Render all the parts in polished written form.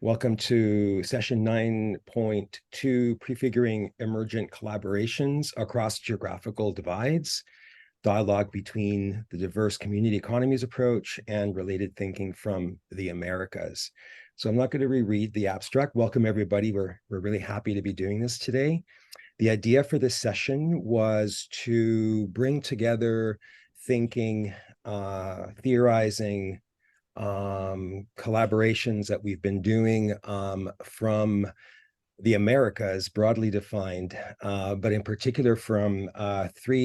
Welcome to session 9.2 Prefiguring Emergent Collaborations Across Geographical Divides, dialogue between the diverse community economies approach and related thinking from the Americas. So I'm not going to reread the abstract. Welcome, everybody. We're really happy to be doing this today. The idea for this session was to bring together thinking, theorizing, collaborations that we've been doing from the Americas, broadly defined, but in particular from 4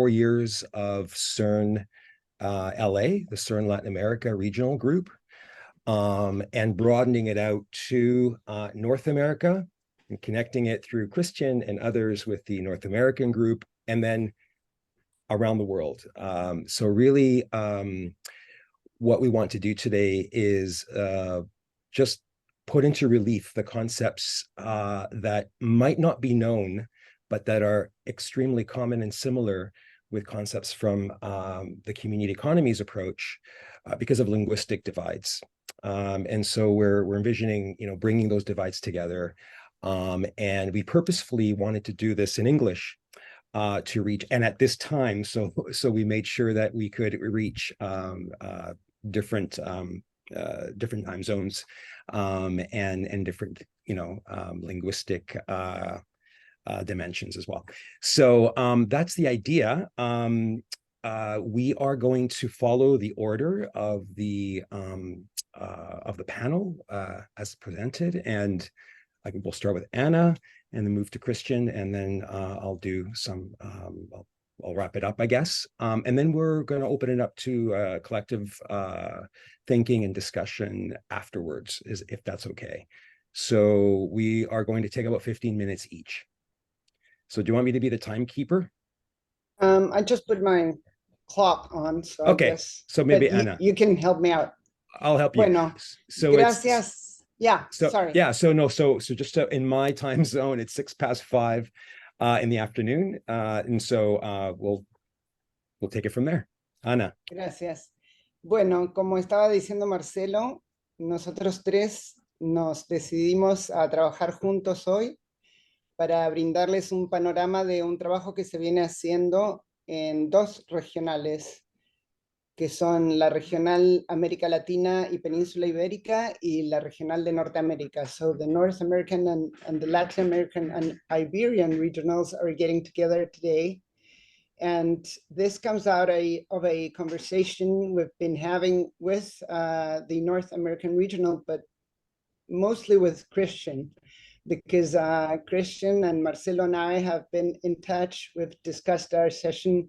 years of CERN LA, the CERN Latin America regional group, and broadening it out to North America and connecting it through Christian and others with the North American group, and then around the world. So really, what we want to do today is just put into relief the concepts that might not be known, but that are extremely common and similar with concepts from the community economies approach because of linguistic divides. And so we're envisioning, bringing those divides together. And we purposefully wanted to do this in English to reach, and at this time, so we made sure that we could reach different time zones and different linguistic dimensions as well. So that's the idea. We are going to follow the order of the panel as presented, and we'll start with Anna and then move to Christian, and then I'll do some, I'll wrap it up, I guess. And then we're going to open it up to collective thinking and discussion afterwards, if that's okay. So we are going to take about 15 minutes each. So do you want me to be the timekeeper? I just put my clock on, so okay. I guess. So maybe Anna. You can help me out. I'll help you. Bueno, so gracias. Sorry. Yeah, so just in my time zone, it's 5:06 in the afternoon, and so we'll take it from there. Ana. Gracias. Bueno, como estaba diciendo Marcelo, nosotros tres nos decidimos a trabajar juntos hoy para brindarles un panorama de un trabajo que se viene haciendo en dos regionales, que son la regional América Latina y Península Ibérica y la regional de Norteamérica. So the North American and the Latin American and Iberian regionals are getting together today. And this comes out of a conversation we've been having with the North American regional, but mostly with Christian, because Christian and Marcelo and I have been in touch. We've discussed our session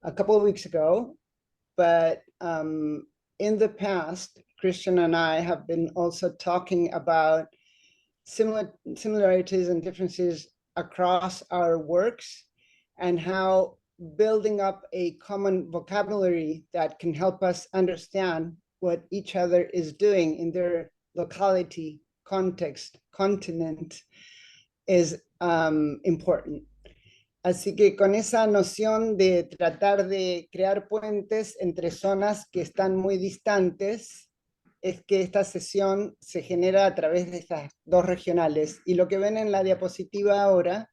a couple of weeks ago. But in the past, Christian and I have been also talking about similarities and differences across our works, and how building up a common vocabulary that can help us understand what each other is doing in their locality, context, continent is important. Así que con esa noción de tratar de crear puentes entre zonas que están muy distantes, es que esta sesión se genera a través de estas dos regionales. Y lo que ven en la diapositiva ahora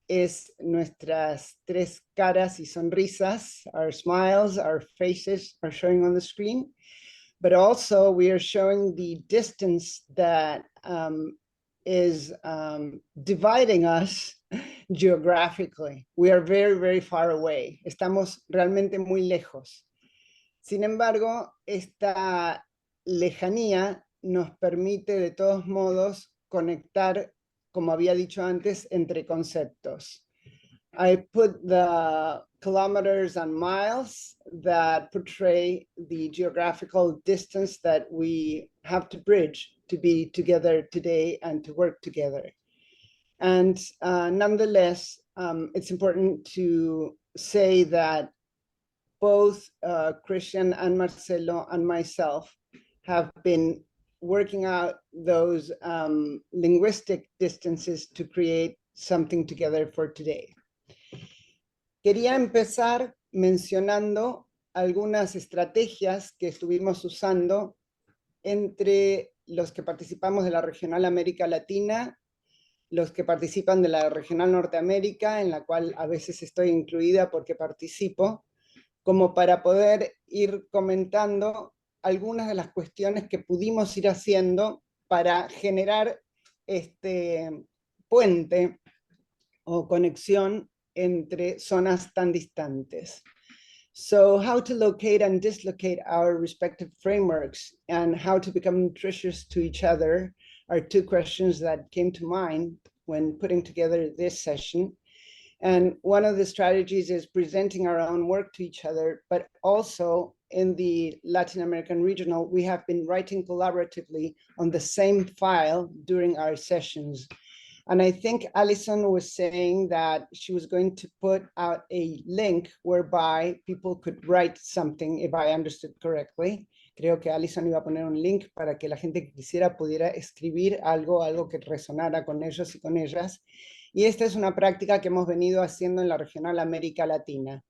es nuestras tres caras y sonrisas. Our smiles, our faces are showing on the screen. But also we are showing the distance that is dividing us geographically. We are very, very far away. Estamos realmente muy lejos. Sin embargo, esta lejanía nos permite de todos modos conectar, como había dicho antes, entre conceptos. I put the kilometers and miles that portray the geographical distance that we have to bridge to be together today and to work together. And nonetheless, it's important to say that both Christian and Marcelo and myself have been working out those linguistic distances to create something together for today. Quería empezar mencionando algunas estrategias que estuvimos usando entre los que participamos de la Regional América Latina, los que participan de la Regional Norteamérica, en la cual a veces estoy incluida porque participo, como para poder ir comentando algunas de las cuestiones que pudimos ir haciendo para generar este puente o conexión entre zonas tan distantes. So how to locate and dislocate our respective frameworks and how to become nutritious to each other are two questions that came to mind when putting together this session. And one of the strategies is presenting our own work to each other, but also in the Latin American regional, we have been writing collaboratively on the same file during our sessions. And I think Alison was saying that she was going to put out a link whereby people could write something, if I understood correctly. Creo que Alison iba a poner un link para que la gente que quisiera pudiera escribir algo que resonara con ellos y con ellas. Y esta es una práctica que hemos venido haciendo en la Regional América Latina.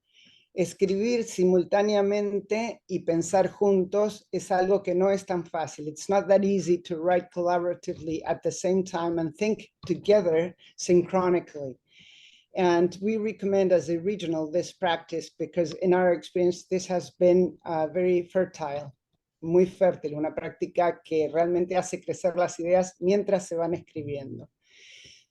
Escribir simultáneamente y pensar juntos es algo que no es tan fácil. It's not that easy to write collaboratively at the same time and think together synchronically. And we recommend as a regional this practice because in our experience, this has been very fertile, muy fértil, una práctica que realmente hace crecer las ideas mientras se van escribiendo.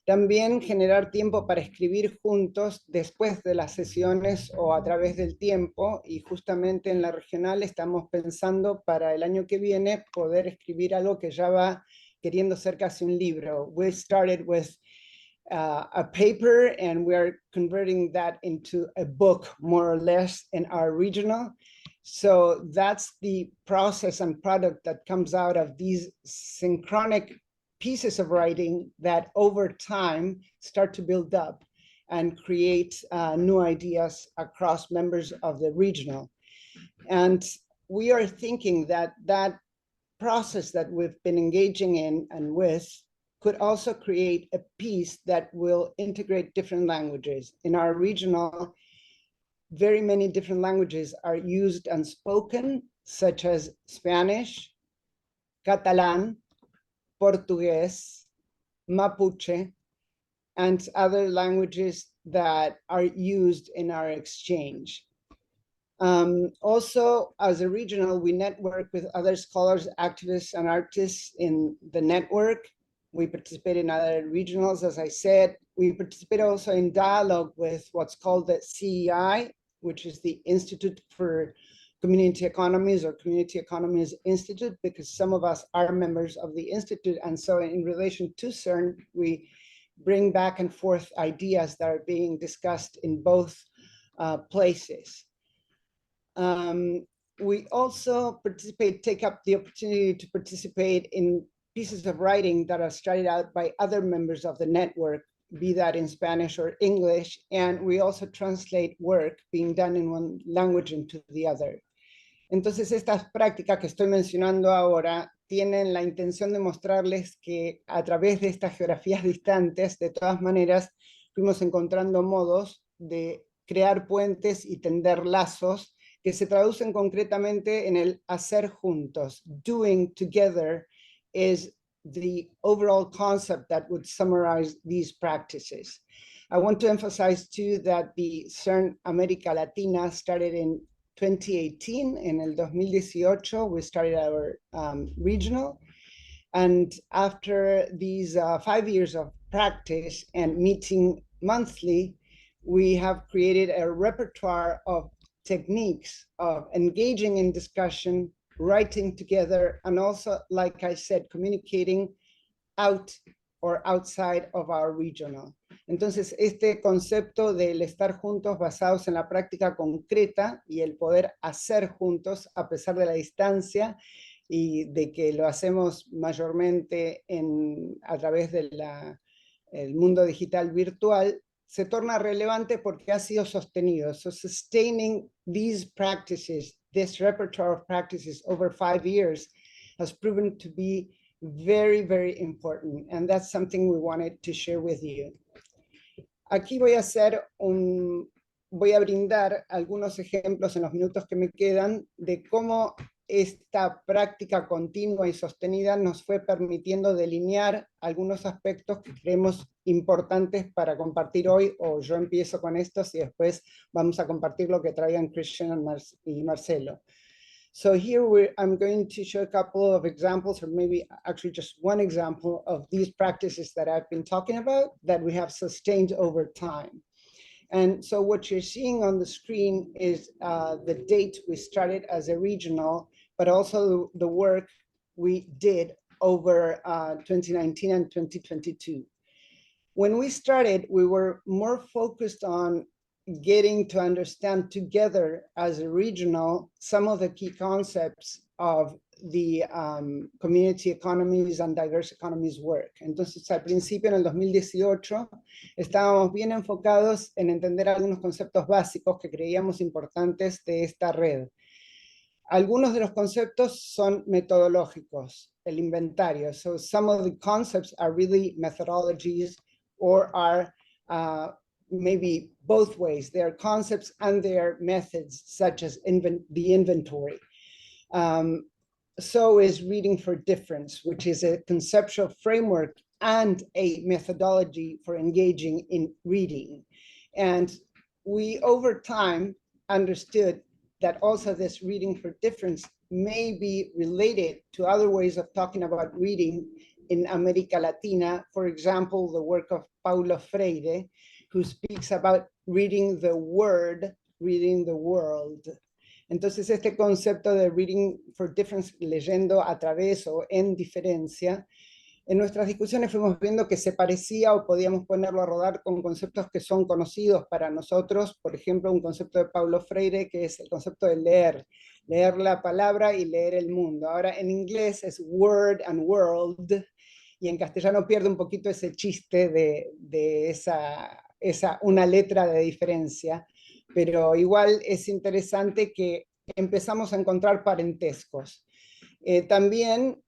También generar tiempo para escribir juntos después de las sesiones o a través del tiempo, y justamente en la regional estamos pensando para el año que viene poder escribir algo que ya va queriendo ser casi un libro. We started with a paper and we are converting that into a book more or less in our regional. So that's the process and product that comes out of these synchronic pieces of writing that over time start to build up and create new ideas across members of the regional. And we are thinking that that process that we've been engaging in and with could also create a piece that will integrate different languages. In our regional, very many different languages are used and spoken, such as Spanish, Catalan, Portuguese, Mapuche, and other languages that are used in our exchange. Also, as a regional, we network with other scholars, activists, and artists in the network. We participate in other regionals, as I said. We participate also in dialogue with what's called the CEI, which is the Institute for Community Economies or Community Economies Institute, because some of us are members of the Institute. And so in relation to CERN, we bring back and forth ideas that are being discussed in both places. We also take up the opportunity to participate in pieces of writing that are started out by other members of the network, be that in Spanish or English, and we also translate work being done in one language into the other. Entonces, estas prácticas que estoy mencionando ahora tienen la intención de mostrarles que a través de estas geografías distantes, de todas maneras, fuimos encontrando modos de crear puentes y tender lazos que se traducen concretamente en el hacer juntos. Doing together is the overall concept that would summarize these practices. I want to emphasize too that the CERN América Latina started in 2018. En el 2018, we started our regional. And after these 5 years of practice and meeting monthly, we have created a repertoire of techniques of engaging in discussion, writing together, and also, like I said, communicating out or outside of our regional. Entonces, este concepto del estar juntos basados en la práctica concreta y el poder hacer juntos a pesar de la distancia y de que lo hacemos mayormente a través del mundo digital virtual, se torna relevante porque ha sido sostenido. So sustaining these practices, this repertoire of practices over 5 years has proven to be very, very important. And that's something we wanted to share with you. Aquí voy a brindar algunos ejemplos en los minutos que me quedan de cómo esta práctica continua y sostenida nos fue permitiendo delinear algunos aspectos que creemos importantes para compartir hoy, o yo empiezo con estos y después vamos a compartir lo que traigan Christian y Marcelo. So here I'm going to show a couple of examples, or maybe actually just one example of these practices that I've been talking about that we have sustained over time. And so what you're seeing on the screen is the date we started as a regional, but also the work we did over 2019 and 2022. When we started, we were more focused on getting to understand together as a regional some of the key concepts of the community economies and diverse economies work. Entonces, al principio, en el 2018, estábamos bien enfocados en entender algunos conceptos básicos que creíamos importantes de esta red. Algunos de los conceptos son metodológicos, el inventario. So some of the concepts are really methodologies or are maybe both ways. They are concepts and they are methods, such as the inventory. So is reading for difference, which is a conceptual framework and a methodology for engaging in reading. And we, over time, understood that also this reading for difference may be related to other ways of talking about reading in America Latina. For example, the work of Paulo Freire, who speaks about reading the word, reading the world. Entonces, este concepto de reading for difference, leyendo a través o en diferencia, en nuestras discusiones fuimos viendo que se parecía o podíamos ponerlo a rodar con conceptos que son conocidos para nosotros. Por ejemplo, un concepto de Paulo Freire, que es el concepto de leer la palabra y leer el mundo. Ahora, en inglés es word and world, y en castellano pierde un poquito ese chiste de esa una letra de diferencia, pero igual es interesante que empezamos a encontrar parentescos. También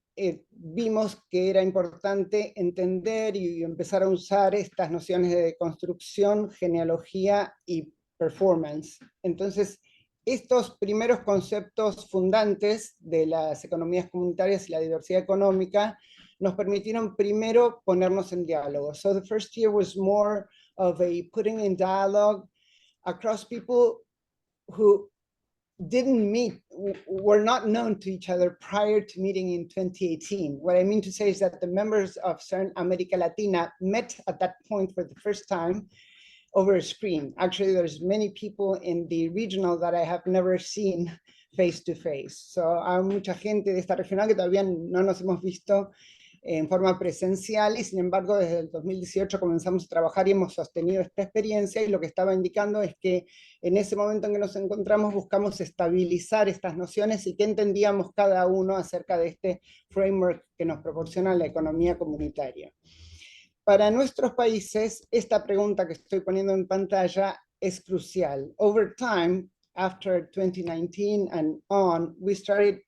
vimos que era importante entender y empezar a usar estas nociones de construcción, genealogía y performance. Entonces, estos primeros conceptos fundantes de las economías comunitarias y la diversidad económica nos permitieron primero ponernos en diálogo. So the first year was more of a putting in dialogue across people who didn't meet, were not known to each other prior to meeting in 2018. What I mean to say is that the members of CERN America Latina met at that point for the first time over a screen. Actually, there's many people in the regional that I have never seen face to face. So hay mucha gente de esta regional que todavía no nos hemos visto en forma presencial, y sin embargo desde el 2018 comenzamos a trabajar y hemos sostenido esta experiencia, y lo que estaba indicando es que en ese momento en que nos encontramos buscamos estabilizar estas nociones y qué entendíamos cada uno acerca de este framework que nos proporciona la economía comunitaria. Para nuestros países, esta pregunta que estoy poniendo en pantalla es crucial. Over time, after 2019 and on, we started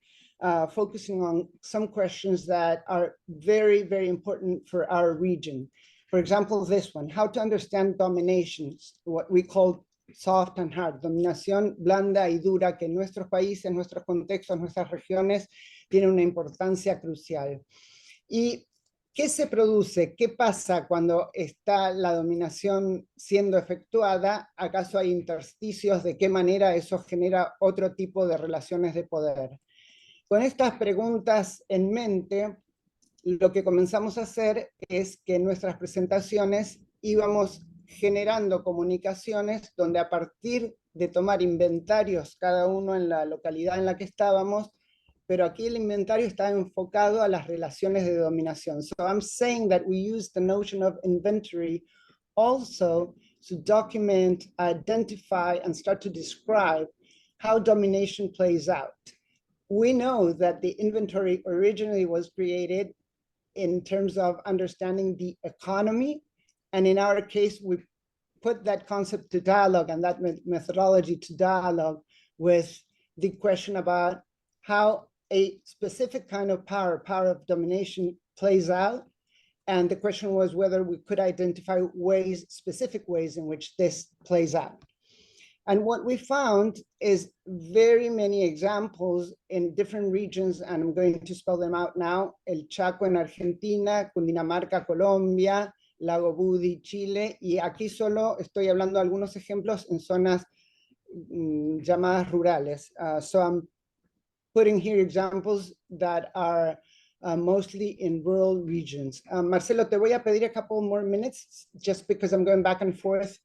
focusing on some questions that are very, very important for our region. For example, this one, how to understand dominations, what we call soft and hard, dominación blanda y dura, que en nuestros países, nuestros contextos, nuestras regiones, tiene una importancia crucial. ¿Y qué se produce? ¿Qué pasa cuando está la dominación siendo efectuada? ¿Acaso hay intersticios? ¿De qué manera eso genera otro tipo de relaciones de poder? Con estas preguntas en mente, lo que comenzamos a hacer es que en nuestras presentaciones íbamos generando comunicaciones donde, a partir de tomar inventarios cada uno en la localidad en la que estábamos, pero aquí el inventario está enfocado a las relaciones de dominación. So I'm saying that we use the notion of inventory also to document, identify, and start to describe how domination plays out. We know that the inventory originally was created in terms of understanding the economy. And in our case, we put that concept to dialogue and that methodology to dialogue with the question about how a specific kind of power of domination plays out. And the question was whether we could identify ways, specific ways in which this plays out. And what we found is very many examples in different regions, and I'm going to spell them out now. El Chaco en Argentina, Cundinamarca, Colombia, Lago Budi, Chile, y aquí solo estoy hablando de algunos ejemplos en zonas llamadas rurales. So I'm putting here examples that are mostly in rural regions. Marcelo, te voy a pedir a couple more minutes just because I'm going back and forth.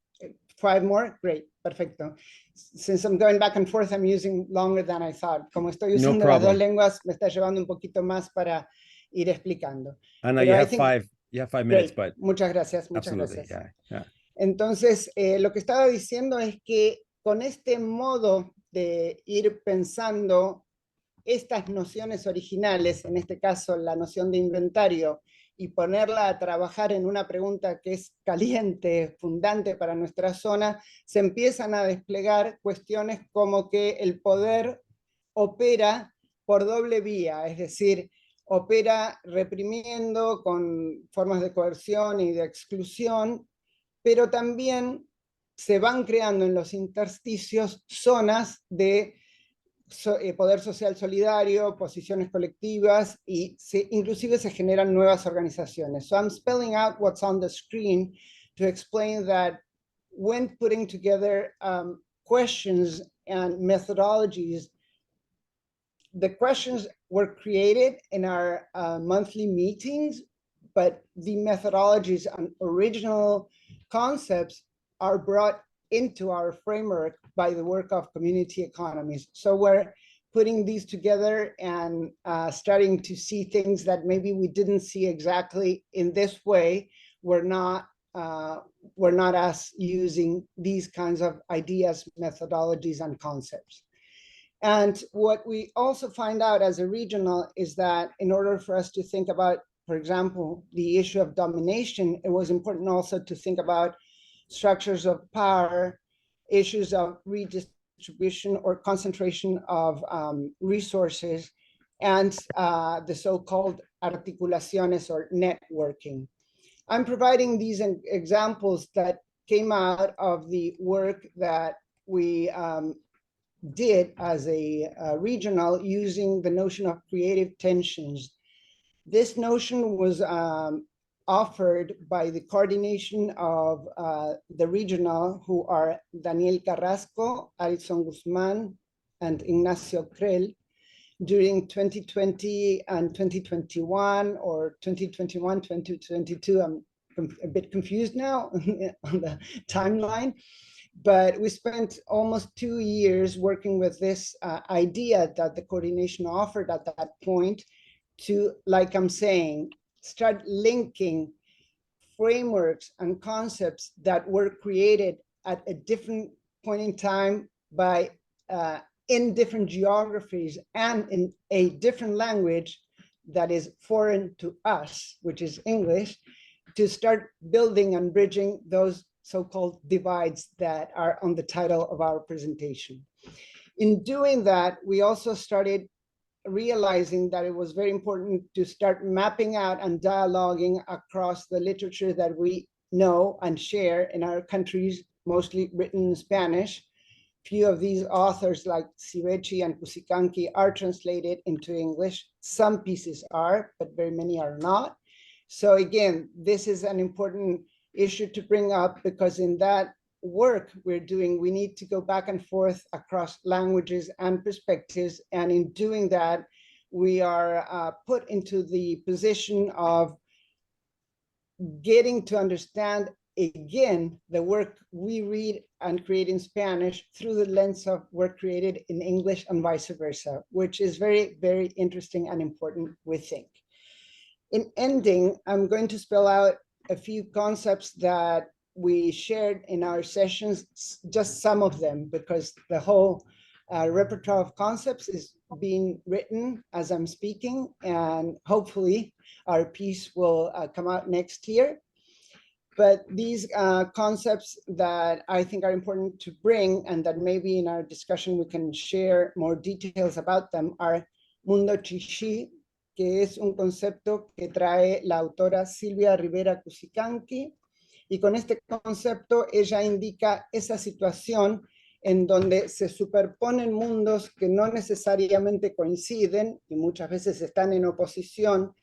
5 more? Great, perfecto. Since I'm going back and forth, I'm using longer than I thought. Como estoy usando las dos lenguas, me está llevando un poquito más para ir explicando. Ana, you have 5 minutes, great. But muchas gracias, muchas absolutely, gracias. Yeah. Entonces, lo que estaba diciendo es que con este modo de ir pensando estas nociones originales, en este caso la noción de inventario, y ponerla a trabajar en una pregunta que es caliente, fundante para nuestra zona, se empiezan a desplegar cuestiones como que el poder opera por doble vía, es decir, opera reprimiendo con formas de coerción y de exclusión, pero también se van creando en los intersticios zonas de poder social solidario, posiciones colectivas, y inclusive se generan nuevas organizaciones. So I'm spelling out what's on the screen to explain that when putting together questions and methodologies, the questions were created in our monthly meetings, but the methodologies and original concepts are brought into our framework by the work of community economies. So we're putting these together and starting to see things that maybe we didn't see exactly in this way. We're not as using these kinds of ideas, methodologies, and concepts. And what we also find out as a regional is that in order for us to think about, for example, the issue of domination, it was important also to think about structures of power, issues of redistribution or concentration of resources, and the so-called articulaciones or networking. I'm providing these examples that came out of the work that we did as a regional using the notion of creative tensions. This notion was offered by the coordination of the regional, who are Daniel Carrasco, Alison Guzman, and Ignacio Krell, during 2020 and 2021, or 2021, 2022. I'm a bit confused now on the timeline, but we spent almost 2 years working with this idea that the coordination offered at that point to, like I'm saying, start linking frameworks and concepts that were created at a different point in time by in different geographies and in a different language that is foreign to us, which is English, to start building and bridging those so-called divides that are on the title of our presentation. In doing that, we also started realizing that it was very important to start mapping out and dialoguing across the literature that we know and share in our countries, mostly written in Spanish. Few of these authors, like Sivechi and Kusikanki, are translated into English. Some pieces are, but very many are not. So again, this is an important issue to bring up, because in that work we're doing, we need to go back and forth across languages and perspectives. And in doing that, we are put into the position of getting to understand again the work we read and create in Spanish through the lens of work created in English, and vice versa, which is very, very interesting and important, we think. In ending, I'm going to spell out a few concepts that we shared in our sessions, just some of them, because the whole repertoire of concepts is being written as I'm speaking, and hopefully our piece will come out next year. But these concepts that I think are important to bring, and that maybe in our discussion we can share more details about them, are Mundo Chichi, que es un concepto que trae la autora Silvia Rivera Cusicanqui, y con este concepto ella indica esa situación en donde se superponen mundos que no necesariamente coinciden y muchas veces están en oposición,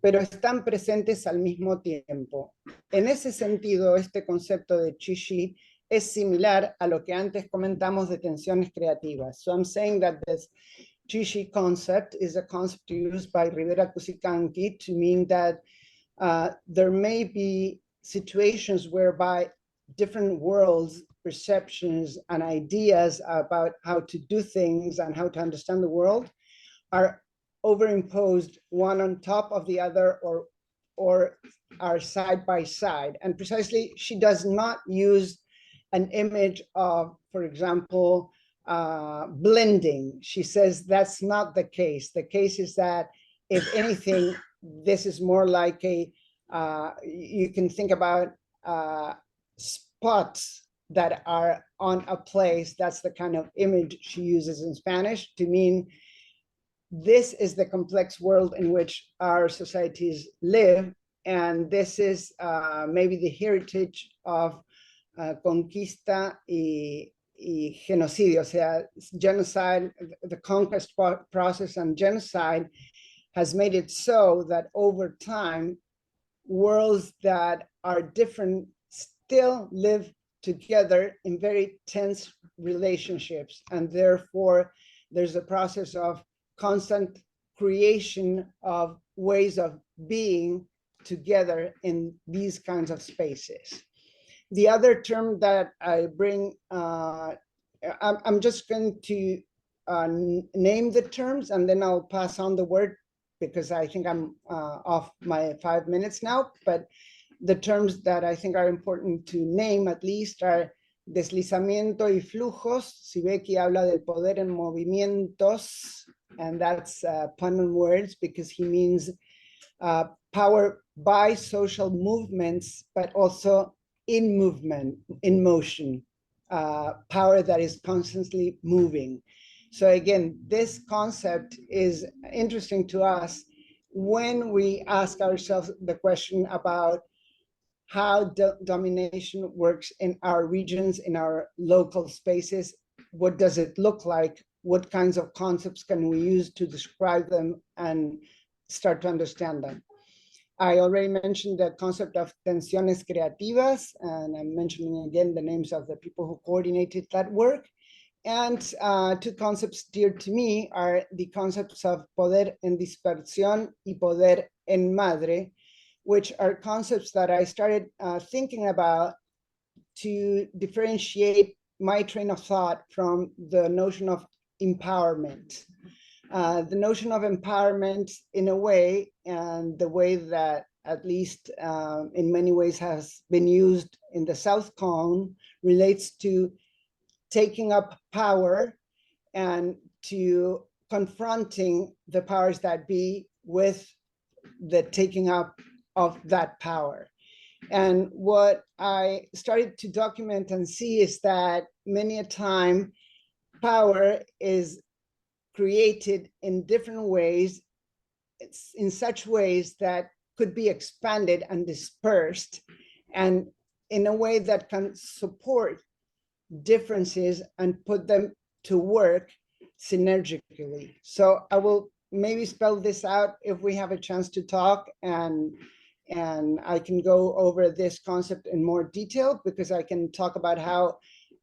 pero están presentes al mismo tiempo. En ese sentido, este concepto de Chi-Chi es similar a lo que antes comentamos de tensiones creativas. So I'm saying that this Chi-Chi concept is a concept used by Rivera Cusicanqui to mean that there may be situations whereby different worlds, perceptions, and ideas about how to do things and how to understand the world are overimposed one on top of the other or are side by side. And precisely, she does not use an image of, for example, blending. She says that's not the case. The case is that, if anything, this is more like a, you can think about spots that are on a place. That's the kind of image she uses in Spanish to mean this is the complex world in which our societies live. And this is maybe the heritage of conquista y genocidio, o sea, genocide, the conquest process and genocide has made it so that over time, worlds that are different still live together in very tense relationships. And therefore, there's a process of constant creation of ways of being together in these kinds of spaces. The other term that I bring, I'm just going to name the terms and then I'll pass on the word because I think I'm off my 5 minutes now, but the terms that I think are important to name at least are deslizamiento y flujos. Sibeki habla del poder en movimientos, and that's pun on words because he means power by social movements, but also in movement, in motion, power that is constantly moving. So again, this concept is interesting to us when we ask ourselves the question about how domination works in our regions, in our local spaces. What does it look like? What kinds of concepts can we use to describe them and start to understand them? I already mentioned the concept of tensiones creativas, and I'm mentioning again the names of the people who coordinated that work. And two concepts dear to me are the concepts of poder en dispersión y poder en madre, which are concepts that I started thinking about to differentiate my train of thought from the notion of empowerment. The notion of empowerment, in a way, and the way that at least in many ways has been used in the South Cone, relates to taking up power and to confronting the powers that be with the taking up of that power. And what I started to document and see is that many a time power is created in different ways, in such ways that could be expanded and dispersed, and in a way that can support differences and put them to work synergically. So I will maybe spell this out if we have a chance to talk, and I can go over this concept in more detail because I can talk about how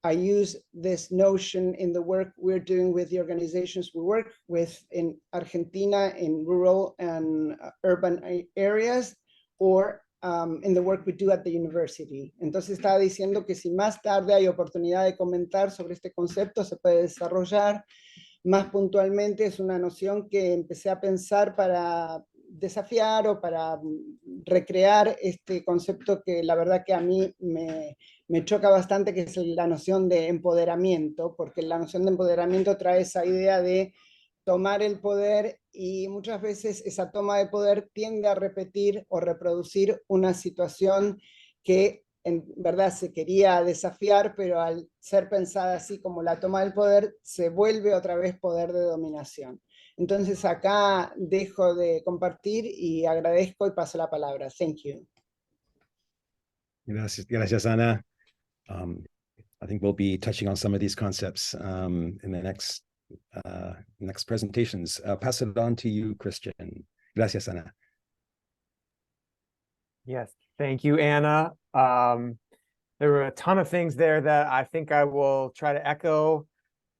I use this notion in the work we're doing with the organizations we work with in Argentina, in rural and urban areas, or in the work we do at the university. Entonces estaba diciendo que si más tarde hay oportunidad de comentar sobre este concepto, se puede desarrollar. Más puntualmente es una noción que empecé a pensar para desafiar o para recrear este concepto que la verdad que a mí me choca bastante, que es la noción de empoderamiento, porque la noción de empoderamiento trae esa idea de tomar el poder y muchas veces esa toma de poder tiende a repetir o reproducir una situación que en verdad se quería desafiar, pero al ser pensada así como la toma del poder, se vuelve otra vez poder de dominación. Entonces acá dejo de compartir y agradezco y paso la palabra. Thank you. Gracias, gracias, Ana. Um, I think we'll be touching on some of these concepts in the next presentations. Pass it on to you, Christian. Gracias, Ana. Yes, thank you, Anna. There were a ton of things there that I think I will try to echo.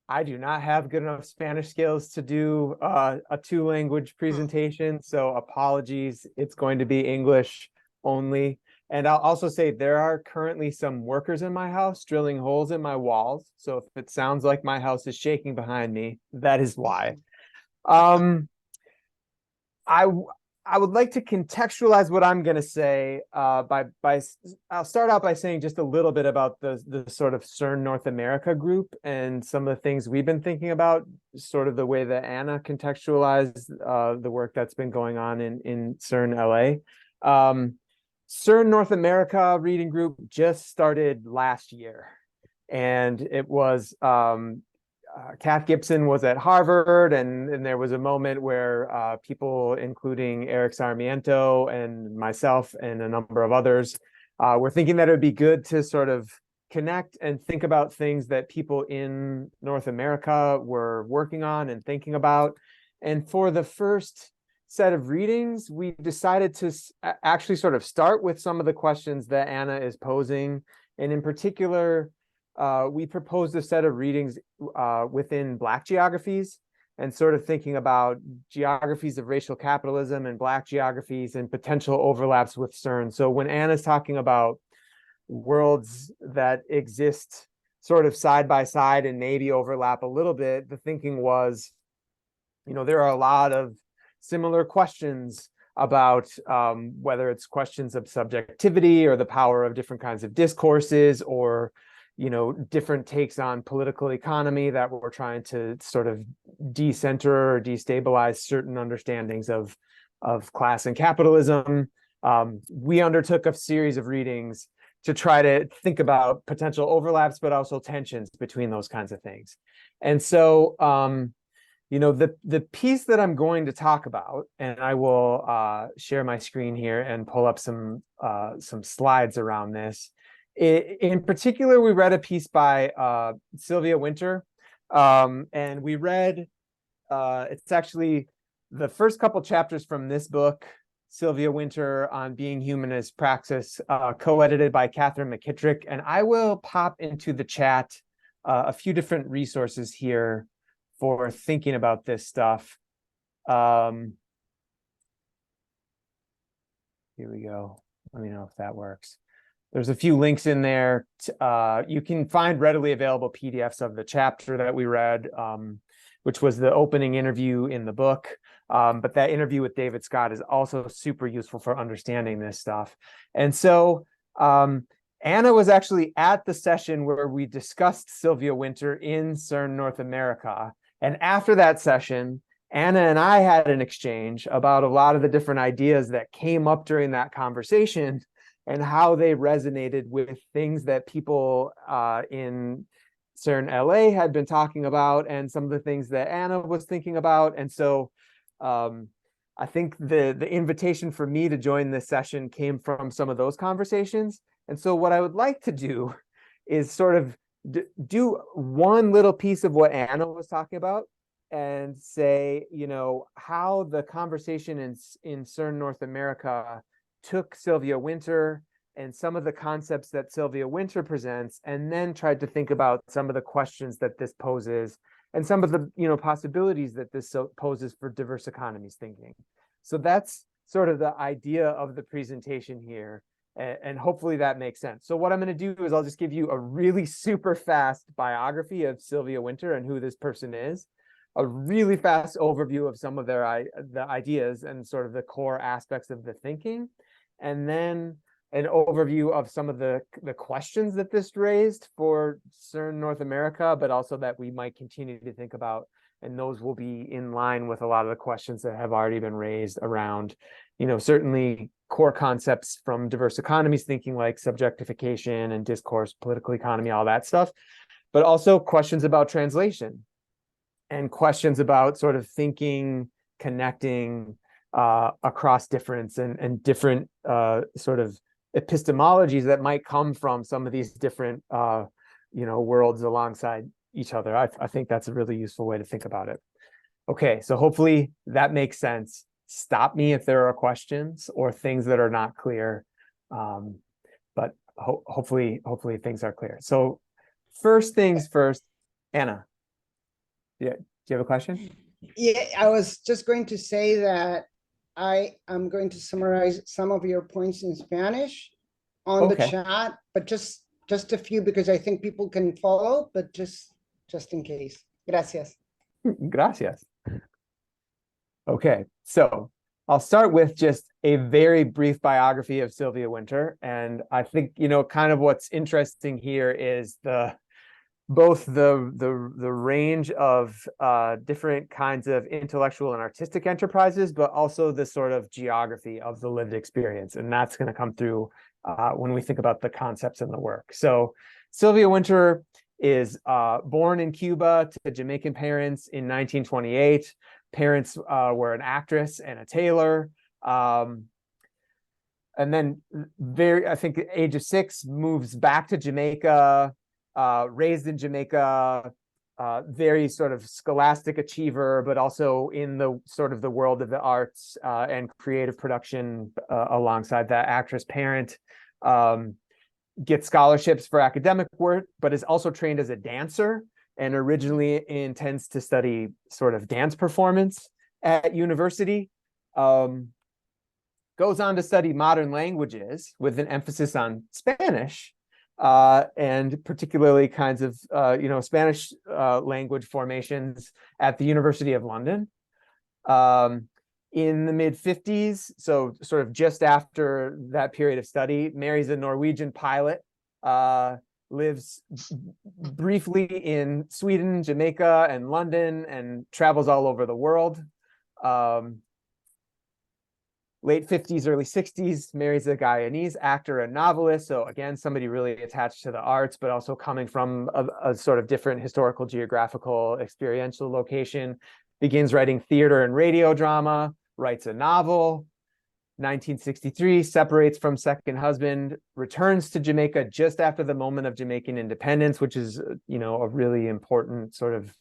I do not have good enough Spanish skills to do a two-language presentation, so apologies. It's going to be English only. And I'll also say there are currently some workers in my house drilling holes in my walls. So if it sounds like my house is shaking behind me, that is why. I would like to contextualize what I'm going to say by I'll start out by saying just a little bit about the sort of CERN North America group and some of the things we've been thinking about, sort of the way that Anna contextualized the work that's been going on in CERN LA. CERN North America reading group just started last year, and it was Kath Gibson was at Harvard, and there was a moment where people, including Eric Sarmiento and myself and a number of others, were thinking that it would be good to sort of connect and think about things that people in North America were working on and thinking about. And for the first set of readings, we decided to actually sort of start with some of the questions that Anna is posing. And in particular, we proposed a set of readings within Black geographies, and sort of thinking about geographies of racial capitalism and Black geographies and potential overlaps with CERN. So when Anna's talking about worlds that exist sort of side by side and maybe overlap a little bit, the thinking was, there are a lot of similar questions about whether it's questions of subjectivity or the power of different kinds of discourses, or different takes on political economy that we're trying to sort of decenter or destabilize certain understandings of class and capitalism. We undertook a series of readings to try to think about potential overlaps, but also tensions between those kinds of things. And so, the piece that I'm going to talk about, and I will share my screen here and pull up some slides around this. In particular, we read a piece by Sylvia Wynter, and we read, it's actually the first couple chapters from this book, Sylvia Wynter on Being Human as Praxis, co-edited by Catherine McKittrick. And I will pop into the chat a few different resources here for thinking about this stuff. Here we go. Let me know if that works. There's a few links in there. You can find readily available PDFs of the chapter that we read, which was the opening interview in the book. But that interview with David Scott is also super useful for understanding this stuff. And so Anna was actually at the session where we discussed Sylvia Wynter in CERN North America. And after that session, Anna and I had an exchange about a lot of the different ideas that came up during that conversation and how they resonated with things that people in CERN LA had been talking about, and some of the things that Anna was thinking about. And so I think the invitation for me to join this session came from some of those conversations. And so what I would like to do is sort of do one little piece of what Anna was talking about and say, how the conversation in CERN North America took Sylvia Wynter and some of the concepts that Sylvia Wynter presents, and then tried to think about some of the questions that this poses and some of the possibilities that this poses for diverse economies thinking. So that's sort of the idea of the presentation here, and hopefully that makes sense. So what I'm going to do is I'll just give you a really super fast biography of Sylvia Wynter and who this person is, a really fast overview of some of the ideas and sort of the core aspects of the thinking, and then an overview of some of the questions that this raised for CERN North America, but also that we might continue to think about. And those will be in line with a lot of the questions that have already been raised around, certainly core concepts from diverse economies thinking, like subjectification and discourse, political economy, all that stuff, but also questions about translation and questions about sort of thinking, connecting across difference and different sort of epistemologies that might come from some of these different worlds alongside each other. I think that's a really useful way to think about it. Okay, so hopefully that makes sense. Stop me if there are questions or things that are not clear. But hopefully things are clear. So first things first, Anna, do you have a question? Yeah, I was just going to say that I am going to summarize some of your points in Spanish on the Okay. chat, but just a few because I think people can follow, but just in case. Gracias. Gracias. Okay, so I'll start with just a very brief biography of Sylvia Wynter. And I think, kind of what's interesting here is both the range of different kinds of intellectual and artistic enterprises, but also the sort of geography of the lived experience. And that's going to come through when we think about the concepts in the work. So Sylvia Wynter is born in Cuba to Jamaican parents in 1928. Parents were an actress and a tailor. And then I think at the age of 6, moves back to Jamaica, raised in Jamaica, very sort of scholastic achiever, but also in the sort of the world of the arts and creative production alongside that actress parent. Gets scholarships for academic work, but is also trained as a dancer and originally intends to study sort of dance performance at university. Goes on to study modern languages with an emphasis on Spanish, and particularly kinds of Spanish language formations at the University of London. In the mid-50s, so sort of just after that period of study, marries a Norwegian pilot, lives briefly in Sweden, Jamaica, and London, and travels all over the world. Late 50s, early 60s, marries a Guyanese actor and novelist. So again, somebody really attached to the arts, but also coming from a sort of different historical, geographical, experiential location. Begins writing theater and radio drama, writes a novel. 1963, separates from second husband, returns to Jamaica just after the moment of Jamaican independence, which is, a really important sort of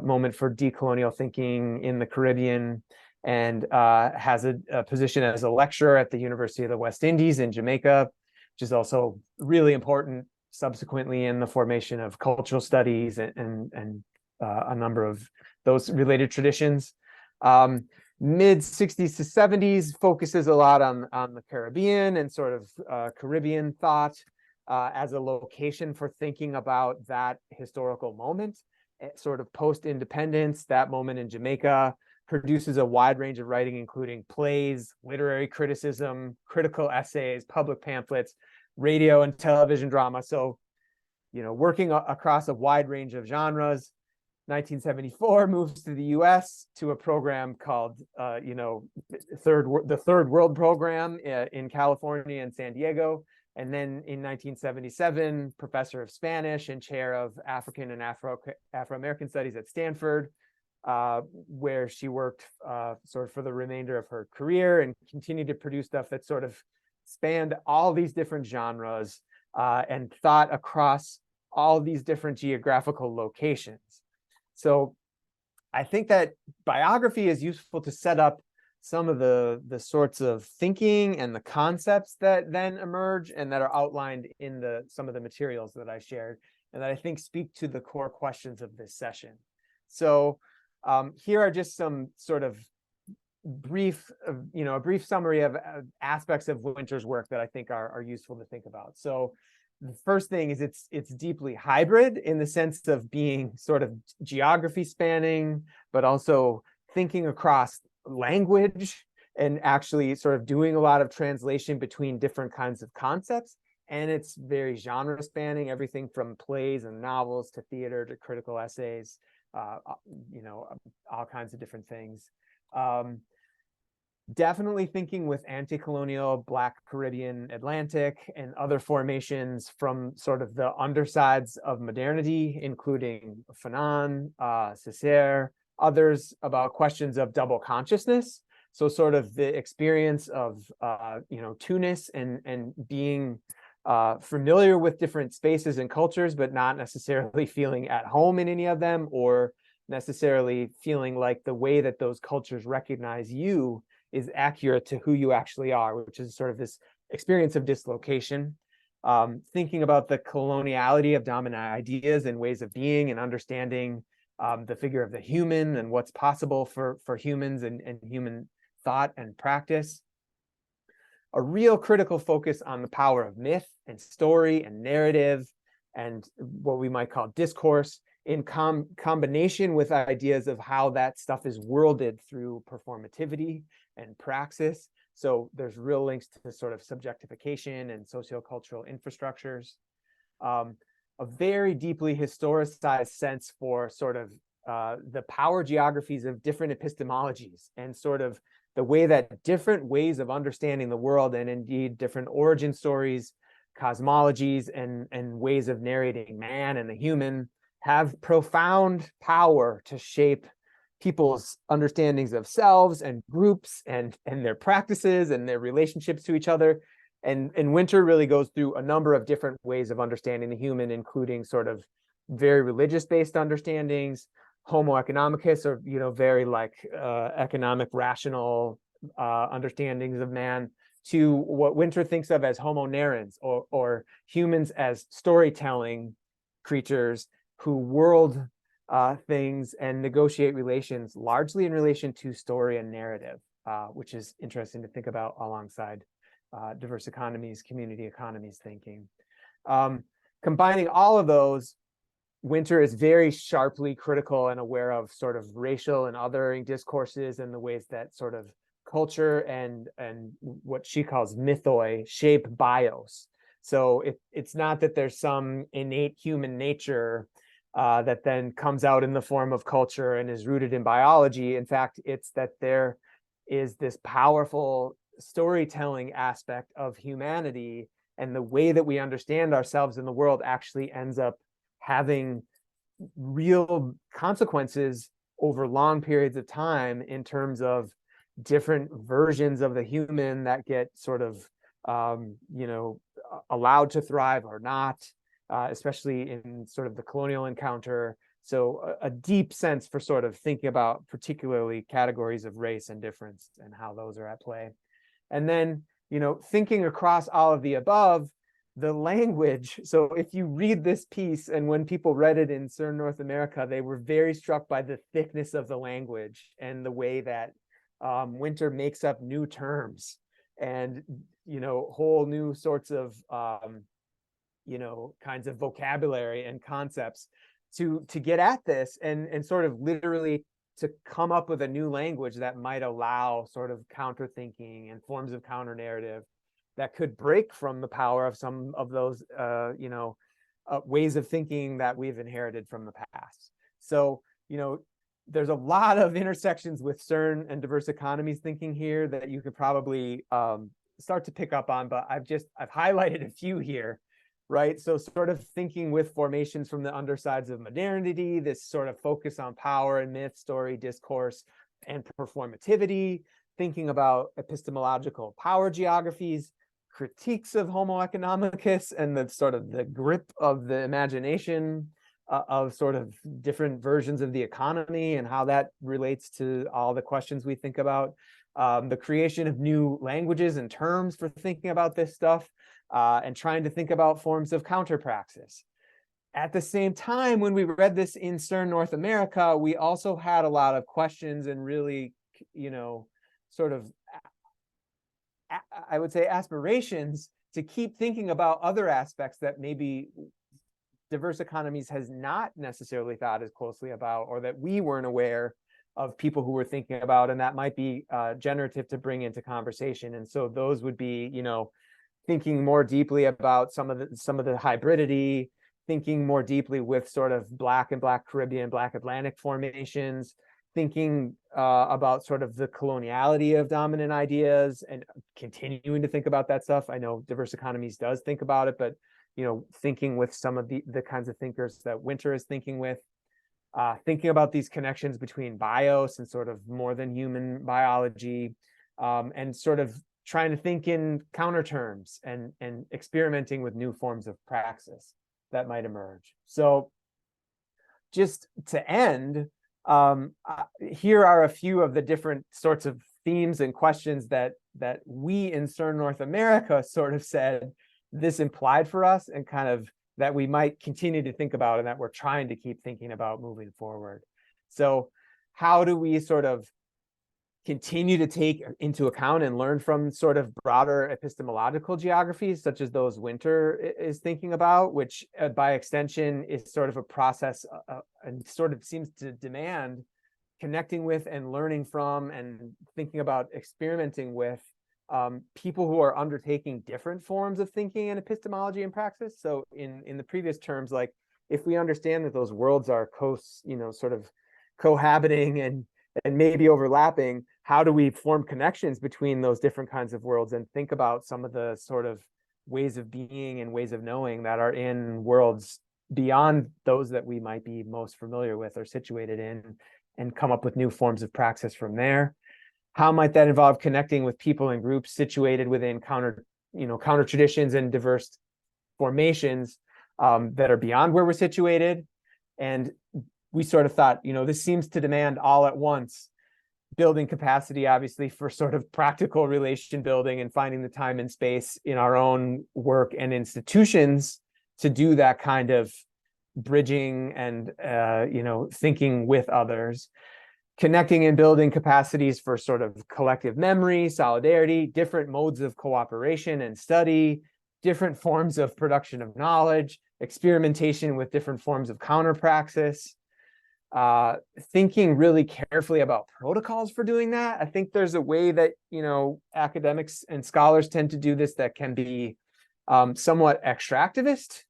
moment for decolonial thinking in the Caribbean, and has a position as a lecturer at the University of the West Indies in Jamaica, which is also really important subsequently in the formation of cultural studies and a number of those related traditions. Mid 60s to 70s focuses a lot on the Caribbean and sort of Caribbean thought as a location for thinking about that historical moment, sort of post-independence, that moment in Jamaica. Produces a wide range of writing, including plays, literary criticism, critical essays, public pamphlets, radio and television drama. So, working across a wide range of genres. 1974, moves to the US to a program called, the Third World Program in California and San Diego. And then in 1977, professor of Spanish and chair of African and Afro-American Studies at Stanford, where she worked sort of for the remainder of her career and continued to produce stuff that sort of spanned all these different genres and thought across all these different geographical locations. So I think that biography is useful to set up some of the sorts of thinking and the concepts that then emerge and that are outlined in some of the materials that I shared and that I think speak to the core questions of this session. So here are just some sort of brief, a brief summary of aspects of Wynter's work that I think are useful to think about. So the first thing is it's deeply hybrid in the sense of being sort of geography spanning, but also thinking across language and actually sort of doing a lot of translation between different kinds of concepts. And it's very genre spanning, everything from plays and novels to theater to critical essays, all kinds of different things. Definitely thinking with anti-colonial, Black Caribbean, Atlantic, and other formations from sort of the undersides of modernity, including Fanon, Césaire, others, about questions of double consciousness. So sort of the experience of, Tunis and being familiar with different spaces and cultures, but not necessarily feeling at home in any of them, or necessarily feeling like the way that those cultures recognize you is accurate to who you actually are, which is sort of this experience of dislocation. Thinking about the coloniality of dominant ideas and ways of being, and understanding the figure of the human and what's possible for humans and human thought and practice. A real critical focus on the power of myth and story and narrative and what we might call discourse, in combination with ideas of how that stuff is worlded through performativity and praxis. So there's real links to sort of subjectification and sociocultural infrastructures. A very deeply historicized sense for sort of the power geographies of different epistemologies, and sort of the way that different ways of understanding the world, and indeed different origin stories, cosmologies, and ways of narrating man and the human, have profound power to shape people's understandings of selves and groups and their practices and their relationships to each other. And Winter really goes through a number of different ways of understanding the human, including sort of very religious-based understandings, homo economicus, or very like economic rational understandings of man, to what Winter thinks of as homo narrans, or humans as storytelling creatures who world things and negotiate relations largely in relation to story and narrative, which is interesting to think about alongside diverse economies, community economies thinking. Combining all of those, Winter is very sharply critical and aware of sort of racial and othering discourses, and the ways that sort of culture and what she calls mythoi shape bios. So it's not that there's some innate human nature that then comes out in the form of culture and is rooted in biology. In fact, it's that there is this powerful storytelling aspect of humanity, and the way that we understand ourselves in the world actually ends up having real consequences over long periods of time in terms of different versions of the human that get sort of allowed to thrive or not, especially in sort of the colonial encounter. So a deep sense for sort of thinking about particularly categories of race and difference and how those are at play. And then, thinking across all of the above, the language. So if you read this piece, and when people read it in CERN North America, they were very struck by the thickness of the language and the way that Winter makes up new terms and, whole new sorts of, kinds of vocabulary and concepts to get at this, and sort of literally to come up with a new language that might allow sort of counter thinking and forms of counter narrative that could break from the power of some of those ways of thinking that we've inherited from the past. So there's a lot of intersections with CERN and diverse economies thinking here that you could probably start to pick up on, but I've highlighted a few here, right? So sort of thinking with formations from the undersides of modernity, this sort of focus on power and myth, story, discourse, and performativity, thinking about epistemological power geographies, critiques of homo economicus and the sort of the grip of the imagination of sort of different versions of the economy and how that relates to all the questions we think about, the creation of new languages and terms for thinking about this stuff, and trying to think about forms of counterpraxis. At the same time, when we read this in CERN North America, we also had a lot of questions and really, sort of, I would say, aspirations to keep thinking about other aspects that maybe diverse economies has not necessarily thought as closely about, or that we weren't aware of people who were thinking about, and that might be generative to bring into conversation. And so those would be, thinking more deeply about some of the hybridity, thinking more deeply with sort of Black and Black Caribbean, Black Atlantic formations, thinking about sort of the coloniality of dominant ideas, and continuing to think about that stuff. I know diverse economies does think about it, but thinking with some of the kinds of thinkers that Winter is thinking with, thinking about these connections between bios and sort of more than human biology, and sort of trying to think in counter terms and experimenting with new forms of praxis that might emerge. So just to end, here are a few of the different sorts of themes and questions that we in CERN North America sort of said this implied for us, and kind of that we might continue to think about and that we're trying to keep thinking about moving forward. So how do we sort of continue to take into account and learn from sort of broader epistemological geographies, such as those Winter is thinking about, which by extension is sort of a process and sort of seems to demand connecting with and learning from and thinking about experimenting with people who are undertaking different forms of thinking and epistemology and praxis. So in the previous terms, like if we understand that those worlds are sort of cohabiting and maybe overlapping, how do we form connections between those different kinds of worlds and think about some of the sort of ways of being and ways of knowing that are in worlds beyond those that we might be most familiar with or situated in, and come up with new forms of praxis from there? How might that involve connecting with people and groups situated within counter traditions and diverse formations that are beyond where we're situated? And we sort of thought, this seems to demand all at once building capacity, obviously, for sort of practical relation building and finding the time and space in our own work and institutions to do that kind of bridging and, thinking with others, connecting and building capacities for sort of collective memory, solidarity, different modes of cooperation and study, different forms of production of knowledge, experimentation with different forms of counter praxis, thinking really carefully about protocols for doing that. I think there's a way that, academics and scholars tend to do this that can be somewhat extractivist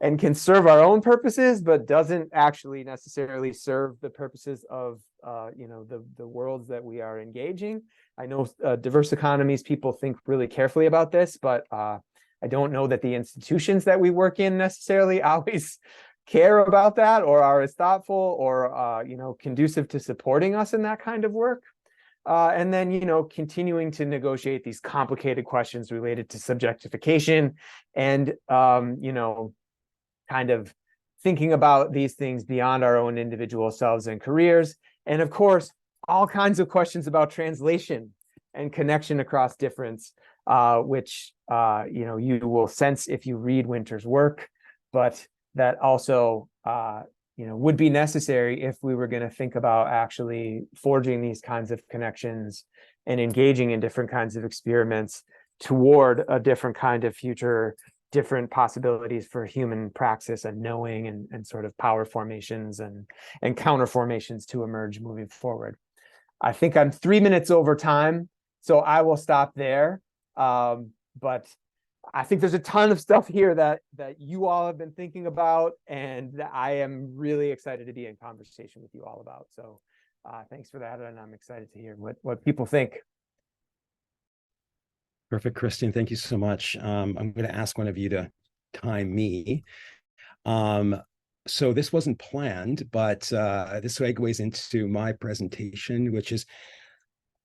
and can serve our own purposes, but doesn't actually necessarily serve the purposes of, the worlds that we are engaging. I know diverse economies people think really carefully about this, but I don't know that the institutions that we work in necessarily always care about that or are as thoughtful or conducive to supporting us in that kind of work. And then, continuing to negotiate these complicated questions related to subjectification and, kind of thinking about these things beyond our own individual selves and careers. And of course, all kinds of questions about translation and connection across difference, which, you will sense if you read Winter's work, but that also, would be necessary if we were going to think about actually forging these kinds of connections and engaging in different kinds of experiments toward a different kind of future, different possibilities for human praxis and knowing and sort of power formations and counter formations to emerge moving forward. I think I'm 3 minutes over time, so I will stop there. But I think there's a ton of stuff here that you all have been thinking about, and I am really excited to be in conversation with you all about. So thanks for that, and I'm excited to hear what people think. Perfect, Christian. Thank you so much. I'm going to ask one of you to time me. So this wasn't planned, but this segues into my presentation, which is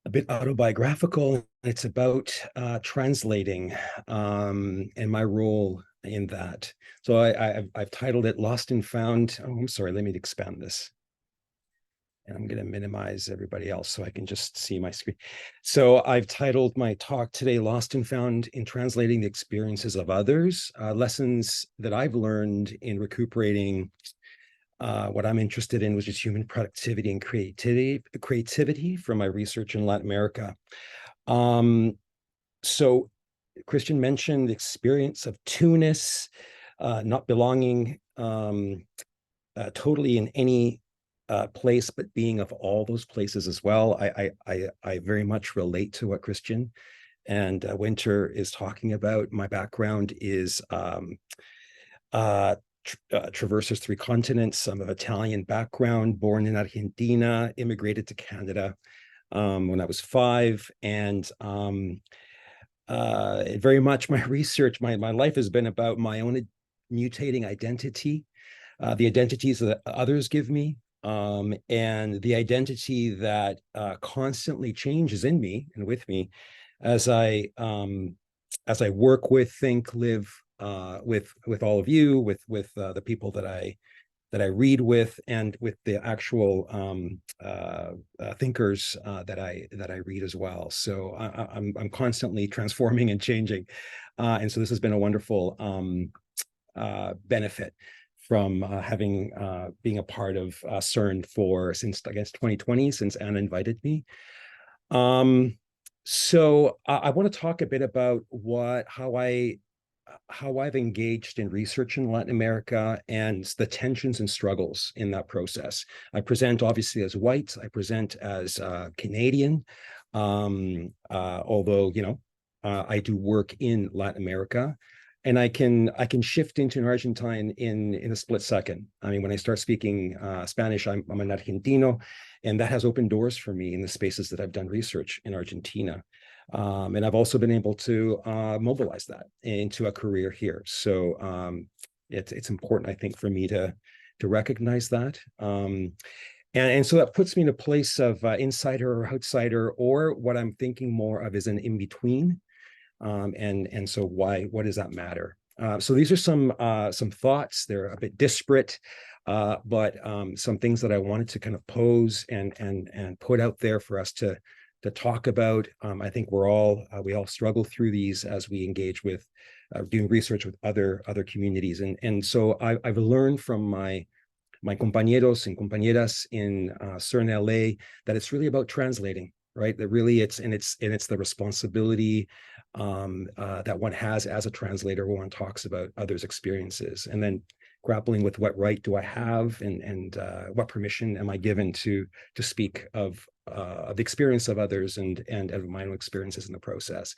a bit autobiographical. It's about translating and my role in that. So I've titled it Lost and Found. Oh, I'm sorry, let me expand this. And I'm going to minimize everybody else so I can just see my screen. So I've titled my talk today, Lost and Found in Translating the Experiences of Others, lessons that I've learned in recuperating what I'm interested in, which is human productivity and creativity from my research in Latin America. So Christian mentioned the experience of two-ness, not belonging totally in any place, but being of all those places as well. I very much relate to what Christian and Winter is talking about. My background is traverses 3 continents. I'm of Italian background, born in Argentina, immigrated to Canada when I was 5. And very much my research, my life has been about my own mutating identity, the identities that others give me, and the identity that constantly changes in me and with me as I work with, think, live with all of you, with the people that I read with, and with the actual thinkers that I read as well. So I'm constantly transforming and changing, and so this has been a wonderful benefit from having being a part of CERN since I guess 2020, since Anna invited me. So I want to talk a bit about how I've engaged in research in Latin America and the tensions and struggles in that process. I present obviously as white. I present as Canadian, although I do work in Latin America, and I can shift into an Argentine in a split second. I mean, when I start speaking Spanish, I'm an Argentino, and that has opened doors for me in the spaces that I've done research in Argentina. And I've also been able to mobilize that into a career here. So it's important, I think, for me to recognize that. And so that puts me in a place of insider or outsider, or what I'm thinking more of is an in-between. And so what does that matter? So these are some thoughts. They're a bit disparate, but some things that I wanted to kind of pose and put out there for us to talk about. I think we all struggle through these as we engage with doing research with other communities. And so I've learned from my compañeros and compañeras in CERN LA that it's really about translating, right? That really it's the responsibility that one has as a translator when one talks about others' experiences, and then grappling with what right do I have, and what permission am I given to speak of the experience of others and of my own experiences in the process.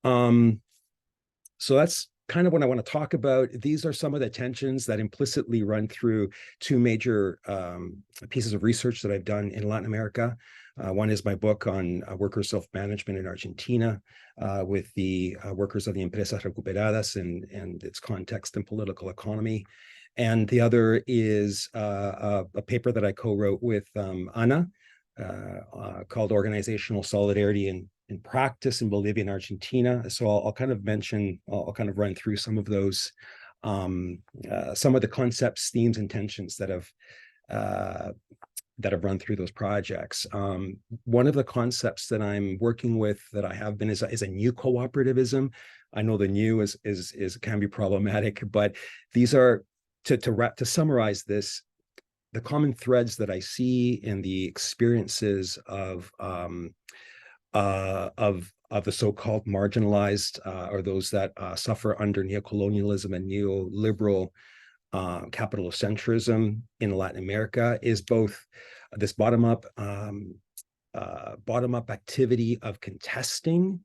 So that's kind of what I want to talk about. These are some of the tensions that implicitly run through two major pieces of research that I've done in Latin America. One is my book on worker self-management in Argentina, with the workers of the Empresas Recuperadas and its context and political economy. And the other is a paper that I co-wrote with Ana, called Organizational Solidarity in Practice in Bolivia and Argentina. So I'll kind of run through some of those, some of the concepts, themes, and tensions that have run through those projects. One of the concepts that I'm working with, that I have been, is a new cooperativism. I know the new can be problematic, but these are, to summarize this, the common threads that I see in the experiences of the so-called marginalized, or those that suffer under neocolonialism and neoliberal capitalocentrism in Latin America, is both this bottom-up activity of contesting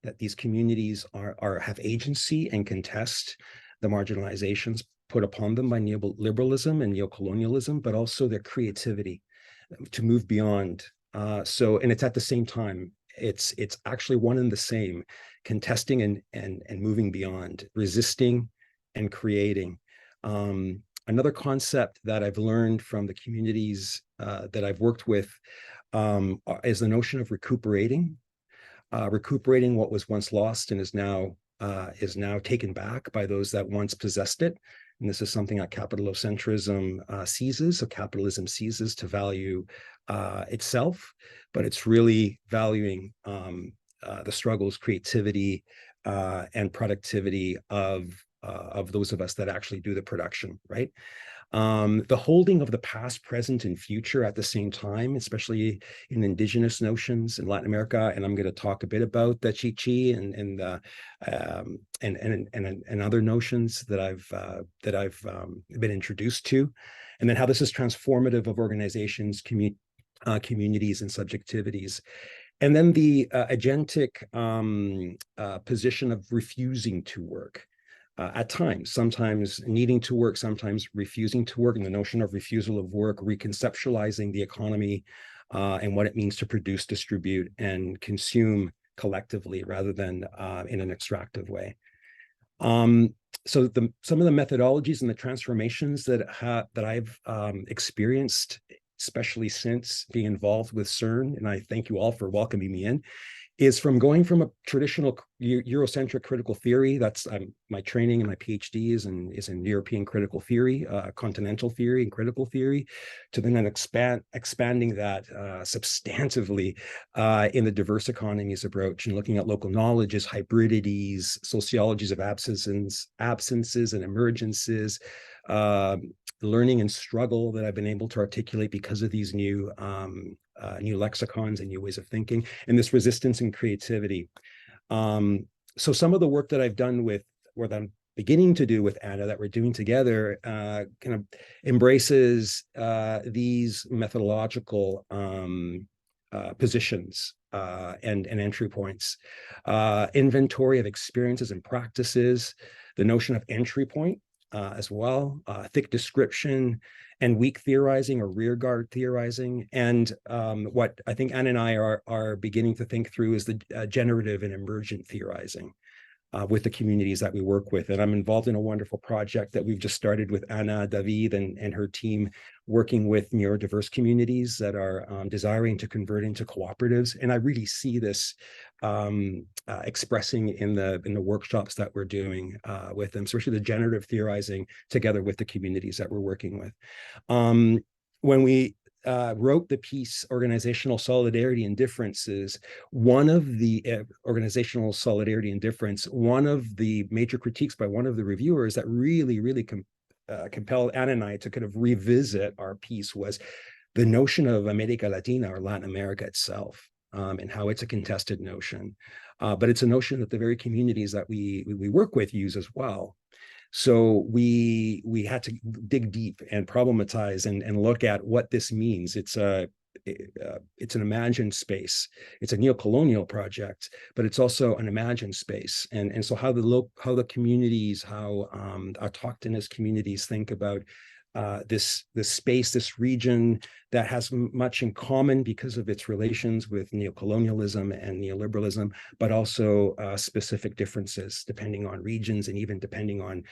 that these communities have agency and contest the marginalizations put upon them by neoliberalism and neocolonialism, but also their creativity to move beyond. And it's at the same time, it's actually one and the same, contesting and moving beyond, resisting and creating. Another concept that I've learned from the communities that I've worked with is the notion of recuperating what was once lost and is now taken back by those that once possessed it. And this is something that capitalocentrism seizes. So capitalism ceases to value itself, but it's really valuing the struggles, creativity, and productivity of those of us that actually do the production, right? The holding of the past, present, and future at the same time, especially in indigenous notions in Latin America. And I'm going to talk a bit about the Chi-Chi and other notions that I've been introduced to, and then how this is transformative of organizations, communities, and subjectivities. And then the agentic position of refusing to work. At times, sometimes needing to work, sometimes refusing to work, and the notion of refusal of work, reconceptualizing the economy and what it means to produce, distribute, and consume collectively rather than in an extractive way. So some of the methodologies and the transformations that I've experienced, especially since being involved with CERN, and I thank you all for welcoming me in, is from going from a traditional Eurocentric critical theory. That's my training and my PhD is in European critical theory, continental theory and critical theory, to then expanding that substantively in the diverse economies approach and looking at local knowledges, hybridities, sociologies of absences and emergences, learning and struggle that I've been able to articulate because of these new lexicons and new ways of thinking, and this resistance and creativity. So some of the work that I've done with, or that I'm beginning to do with Anna, that we're doing together, kind of embraces these methodological positions and entry points, inventory of experiences and practices, the notion of entry point as well, thick description, and weak theorizing or rearguard theorizing. And what I think Anna and I are beginning to think through is the generative and emergent theorizing with the communities that we work with. And I'm involved in a wonderful project that we've just started with Anna, David, and her team, working with neurodiverse communities that are desiring to convert into cooperatives. And I really see this expressing in the workshops that we're doing with them, especially the generative theorizing together with the communities that we're working with. When we wrote the piece Organizational Solidarity and Differences, one of the organizational solidarity and difference, one of the major critiques by one of the reviewers that really compelled Anna and I to kind of revisit our piece was the notion of America Latina, or Latin America itself, and how it's a contested notion. But it's a notion that the very communities that we work with use as well. So we had to dig deep and problematize and look at what this means. It's an imagined space. It's a neo-colonial project, but it's also an imagined space. And so how the communities, how autochthonous communities think about this space, this region that has much in common because of its relations with neocolonialism and neoliberalism, but also specific differences depending on regions and even depending on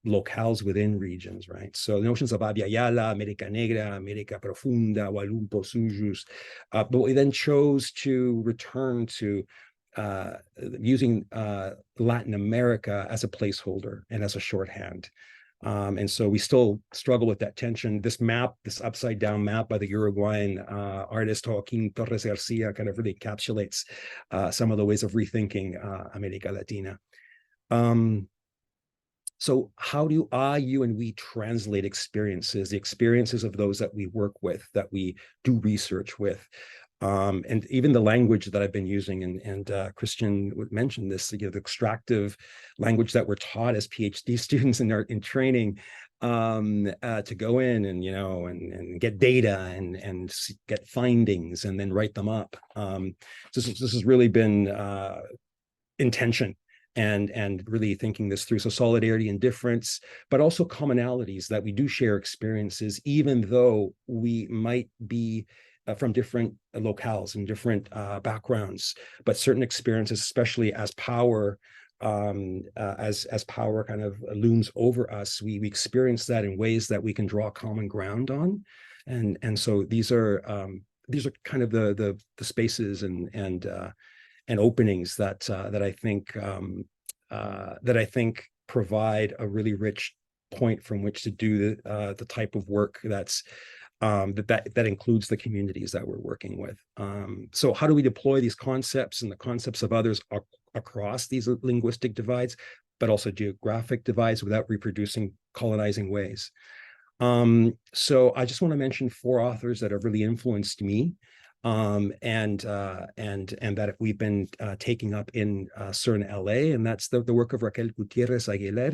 locales within regions, right? So notions of Abya Yala, America Negra, America Profunda, Walumpo, Sujus, but we then chose to return to using Latin America as a placeholder and as a shorthand. And so we still struggle with that tension. This map, this upside down map by the Uruguayan artist Joaquin Torres Garcia, kind of really encapsulates some of the ways of rethinking America Latina. So how do you and we translate experiences, the experiences of those that we work with, that we do research with? And even the language that I've been using, and Christian mentioned this, the extractive language that we're taught as PhD students in training, to go in and and get data and get findings and then write them up. This has really been intention and really thinking this through. So solidarity and difference, but also commonalities, that we do share experiences, even though we might be from different locales and different backgrounds, but certain experiences, especially as power, as power kind of looms over us, we experience that in ways that we can draw common ground on, and so these are kind of the spaces and openings that I think provide a really rich point from which to do the type of work that's that includes the communities that we're working with. So how do we deploy these concepts and the concepts of others across these linguistic divides, but also geographic divides, without reproducing colonizing ways? So I just want to mention 4 authors that have really influenced me, and that we've been taking up in CERN LA, and that's the work of Raquel Gutierrez Aguilar,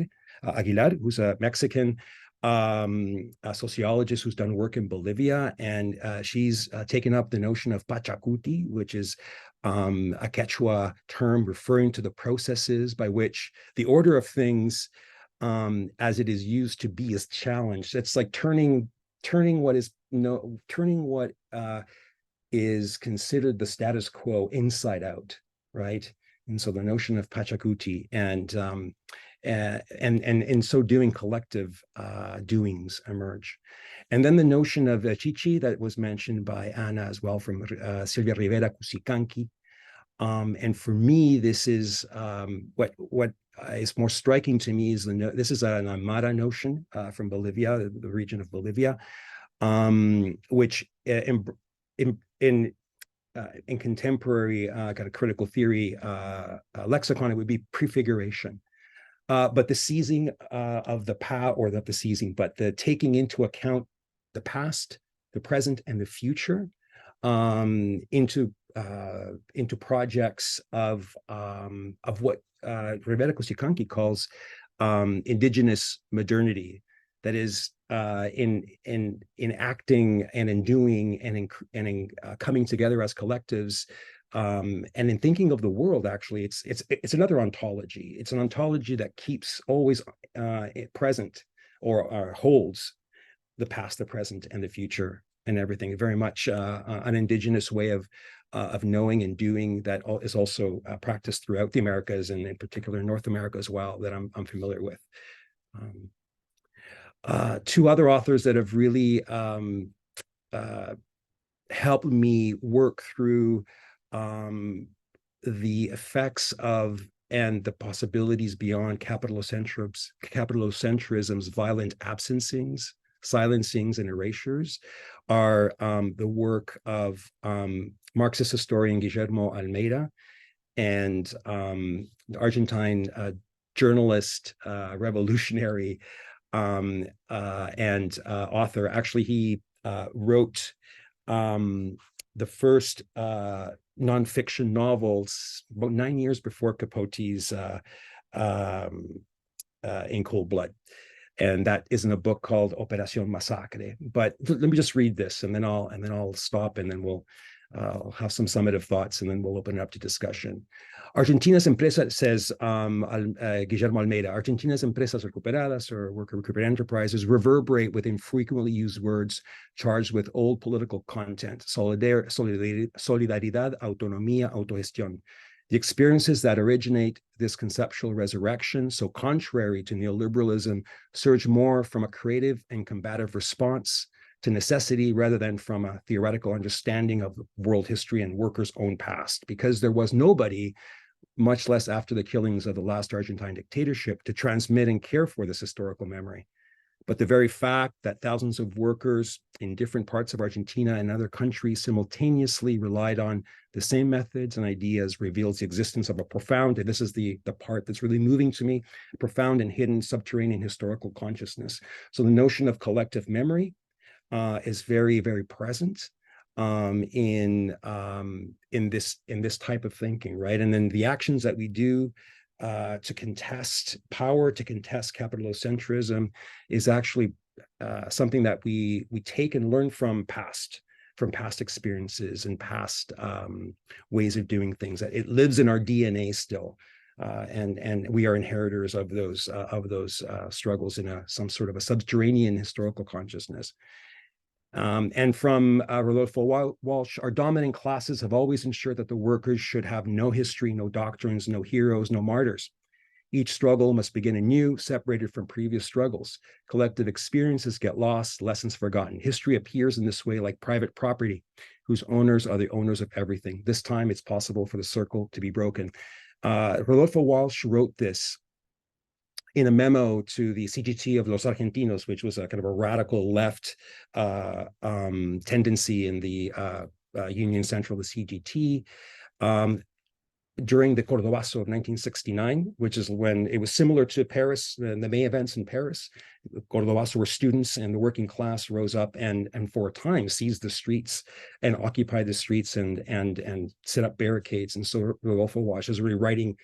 who's a Mexican a sociologist who's done work in Bolivia, and she's taken up the notion of Pachacuti, which is a Quechua term referring to the processes by which the order of things as it is used to be is challenged. It's like turning what is considered the status quo inside out, right? And so the notion of Pachacuti, and in so doing, collective doings emerge. And then the notion of Chichi that was mentioned by Anna as well, from Silvia Rivera Cusicanqui, And for me, this is what is more striking to me is this is an Aymara notion from Bolivia, the region of Bolivia, which in contemporary kind of critical theory lexicon, it would be prefiguration. But the seizing of the past, or not the seizing, but the taking into account the past, the present, and the future into projects of what Rebecca Sikanki calls indigenous modernity. That is, in acting and in doing and in coming together as collectives, and in thinking of the world. Actually, it's another ontology. It's an ontology that keeps always present, or holds the past, the present, and the future, and everything. Very much an indigenous way of knowing and doing that is also practiced throughout the Americas, and in particular North America as well, that I'm familiar with. Two other authors that have really helped me work through the effects of and the possibilities beyond capitalocentrism's violent silencings, and erasures are the work of Marxist historian Guillermo Almeida and Argentine journalist, revolutionary, and author. Actually, he wrote the first nonfiction novels about 9 years before Capote's In Cold Blood. And that is in a book called Operación Masacre. But let me just read this, and then I'll stop, and then we'll have some summative thoughts, and then we'll open it up to discussion. Argentina's empresas, says Guillermo Almeida, Argentina's empresas recuperadas, or worker recuperated enterprises, reverberate with infrequently used words charged with old political content: solidaridad, autonomía, autogestión. The experiences that originate this conceptual resurrection, so contrary to neoliberalism, surge more from a creative and combative response to necessity rather than from a theoretical understanding of world history and workers' own past, because there was nobody, much less after the killings of the last Argentine dictatorship, to transmit and care for this historical memory. But the very fact that thousands of workers in different parts of Argentina and other countries simultaneously relied on the same methods and ideas reveals the existence of a profound, and this is the part that's really moving to me, profound and hidden subterranean historical consciousness. So the notion of collective memory is very, very present in this type of thinking, right? And then the actions that we do to contest power, to contest capitalocentrism, is actually something that we take and learn from past experiences and past ways of doing things. It lives in our DNA still, and we are inheritors of those struggles in some sort of a subterranean historical consciousness. And from Rodolfo Walsh, our dominant classes have always ensured that the workers should have no history, no doctrines, no heroes, no martyrs. Each struggle must begin anew, separated from previous struggles. Collective experiences get lost, lessons forgotten. History appears in this way like private property, whose owners are the owners of everything. This time it's possible for the circle to be broken. Rodolfo Walsh wrote this in a memo to the CGT of Los Argentinos, which was a kind of a radical left tendency in the Union Central, the CGT, during the Cordobazo of 1969, which is when it was similar to Paris, the May events in Paris. Cordobazo, where students and the working class rose up and for a time seized the streets and occupied the streets and set up barricades. And so Rodolfo Walsh is really writing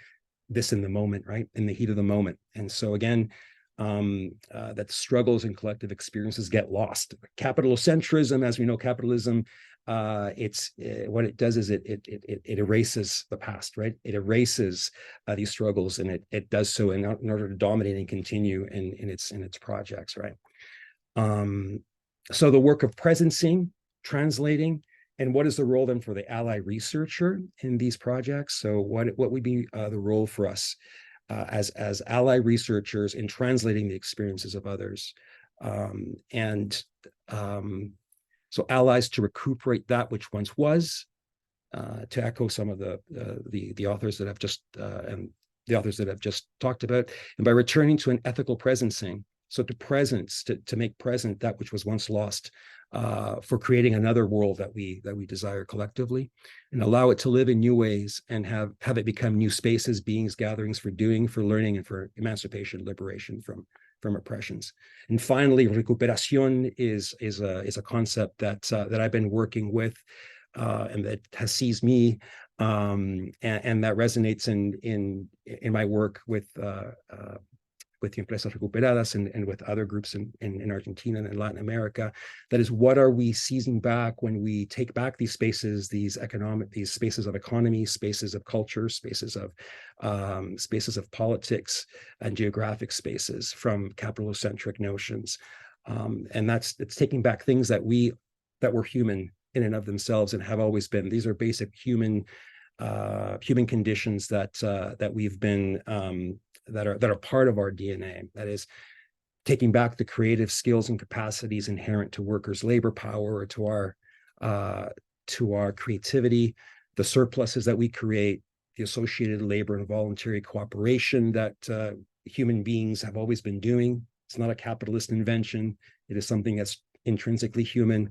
this in the moment, right? In the heat of the moment. And so again, that struggles and collective experiences get lost. Capitalocentrism, as we know, capitalism, what it does is it erases the past, right? It erases these struggles, and it does so in order to dominate and continue in its projects, right? So the work of presencing, translating, and what is the role then for the ally researcher in these projects? So what would be the role for us as ally researchers in translating the experiences of others? So allies to recuperate that which once was, to echo some of the authors that I've just and the authors that I've just talked about, and by returning to an ethical presencing, so to make present that which was once lost, for creating another world that we desire collectively, and allow it to live in new ways, and have it become new spaces, beings, gatherings for doing, for learning, and for emancipation, liberation from oppressions. And finally, recuperación is a concept that I've been working with, and that has seized me, and that resonates in my work with Empresas Recuperadas, and with other groups in Argentina and in Latin America. That is, what are we seizing back when we take back these spaces, these spaces of economy, spaces of culture, spaces of politics, and geographic spaces from capitalocentric notions. And it's taking back things that were human in and of themselves and have always been. These are basic human conditions that we've been that are part of our DNA. That is, taking back the creative skills and capacities inherent to workers' labor power, or to our creativity, the surpluses that we create, the associated labor and voluntary cooperation that human beings have always been doing. It's not a capitalist invention. It is something that's intrinsically human.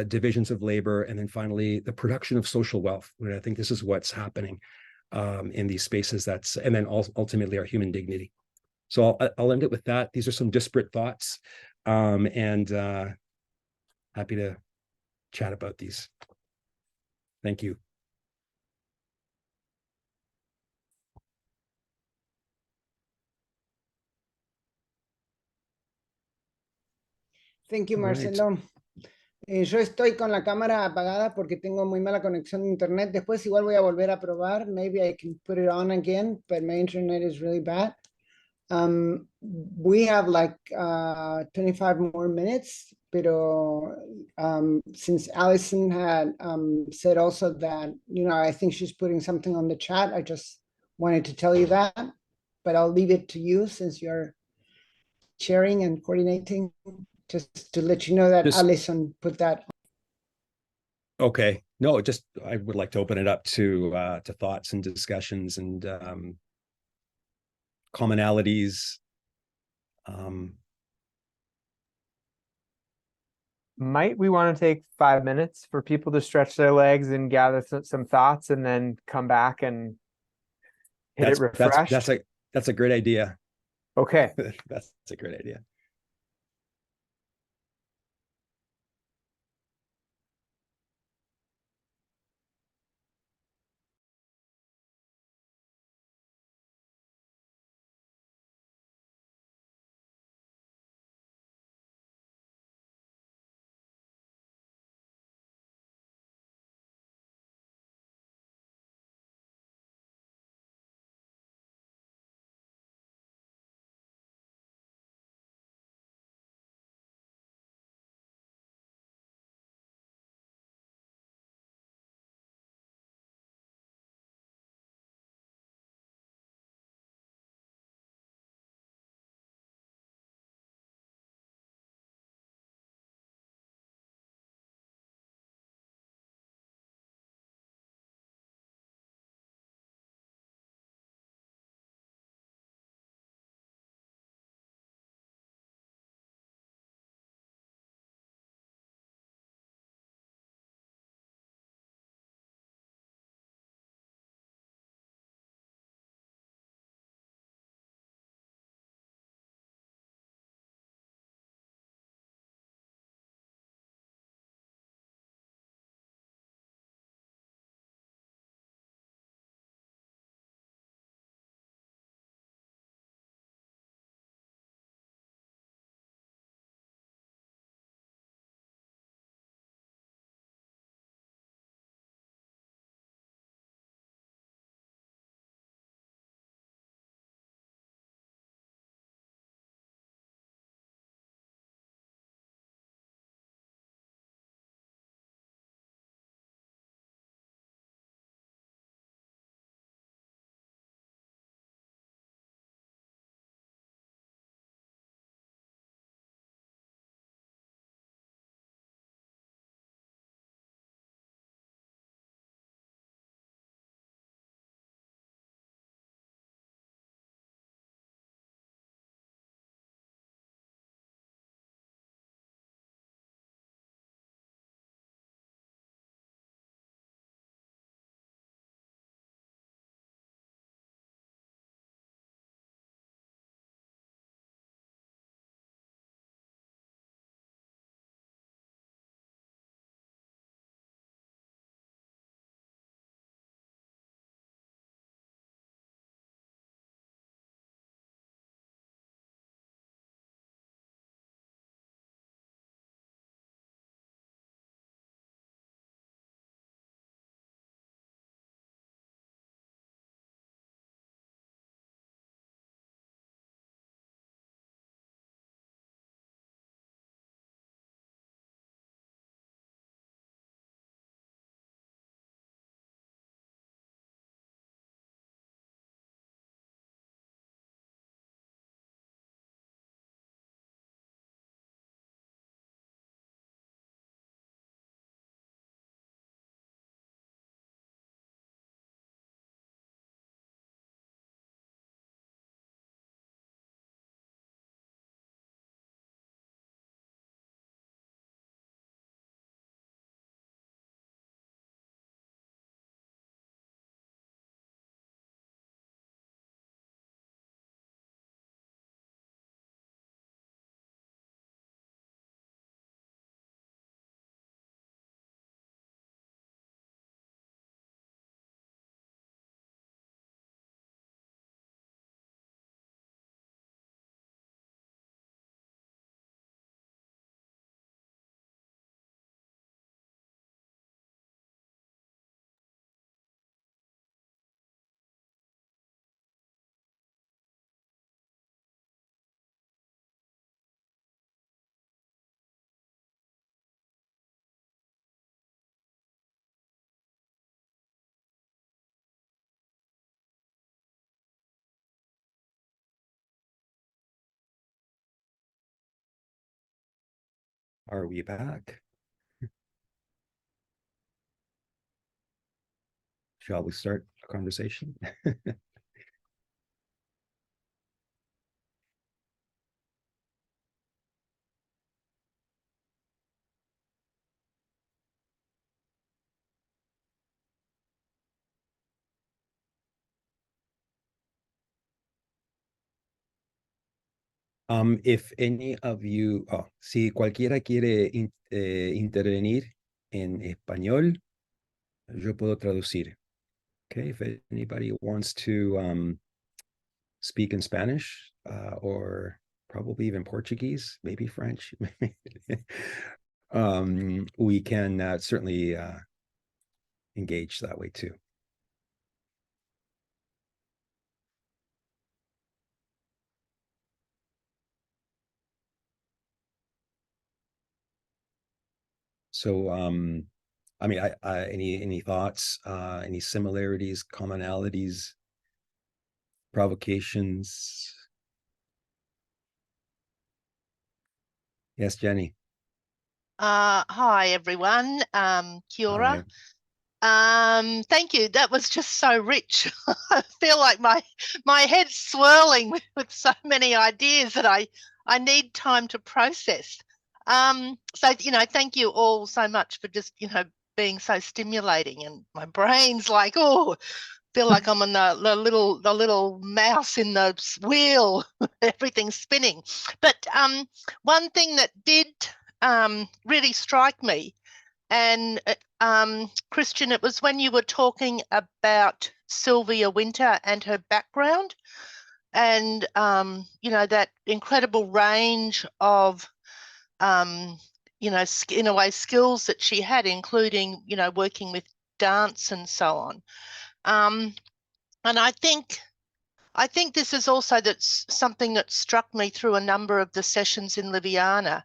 Divisions of labor, and then finally the production of social wealth. And I think this is what's happening in these spaces. And then ultimately our human dignity. So I'll end it with that. These are some disparate thoughts, and happy to chat about these. Thank you. Thank you, All right. Marcelo. Yo estoy con la cámara apagada porque tengo muy mala conexión de internet. Después igual voy a volver a probar. Maybe I can put it on again, but my internet is really bad. We have like 25 more minutes, pero since Allison had said also that, I think she's putting something on the chat, I just wanted to tell you that, but I'll leave it to you since you're sharing and coordinating, just to let you know that Allison put that. Okay. No, just I would like to open it up to thoughts and discussions and commonalities. Might we want to take 5 minutes for people to stretch their legs and gather some thoughts, and then come back and hit it refreshed? That's a great idea. Okay. That's a great idea. Are we back? Shall we start a conversation? If any of you, si cualquiera quiere intervenir en español, yo puedo traducir. Okay, if anybody wants to speak in Spanish or probably even Portuguese, maybe French, we can certainly engage that way too. So, I mean, any thoughts, any similarities, commonalities, provocations? Yes, Jenny. Hi everyone. Kia ora. Thank you. That was just so rich. I feel like my head's swirling with so many ideas that I need time to process. So thank you all so much for just being so stimulating, and my brain's like, oh, feel like I'm on the little mouse in the wheel. Everything's spinning. But one thing that did really strike me, and Christian, it was when you were talking about Sylvia Winter and her background, and that incredible range of in a way skills that she had, including working with dance and so on. And I think this is also that's something that struck me through a number of the sessions in Liviana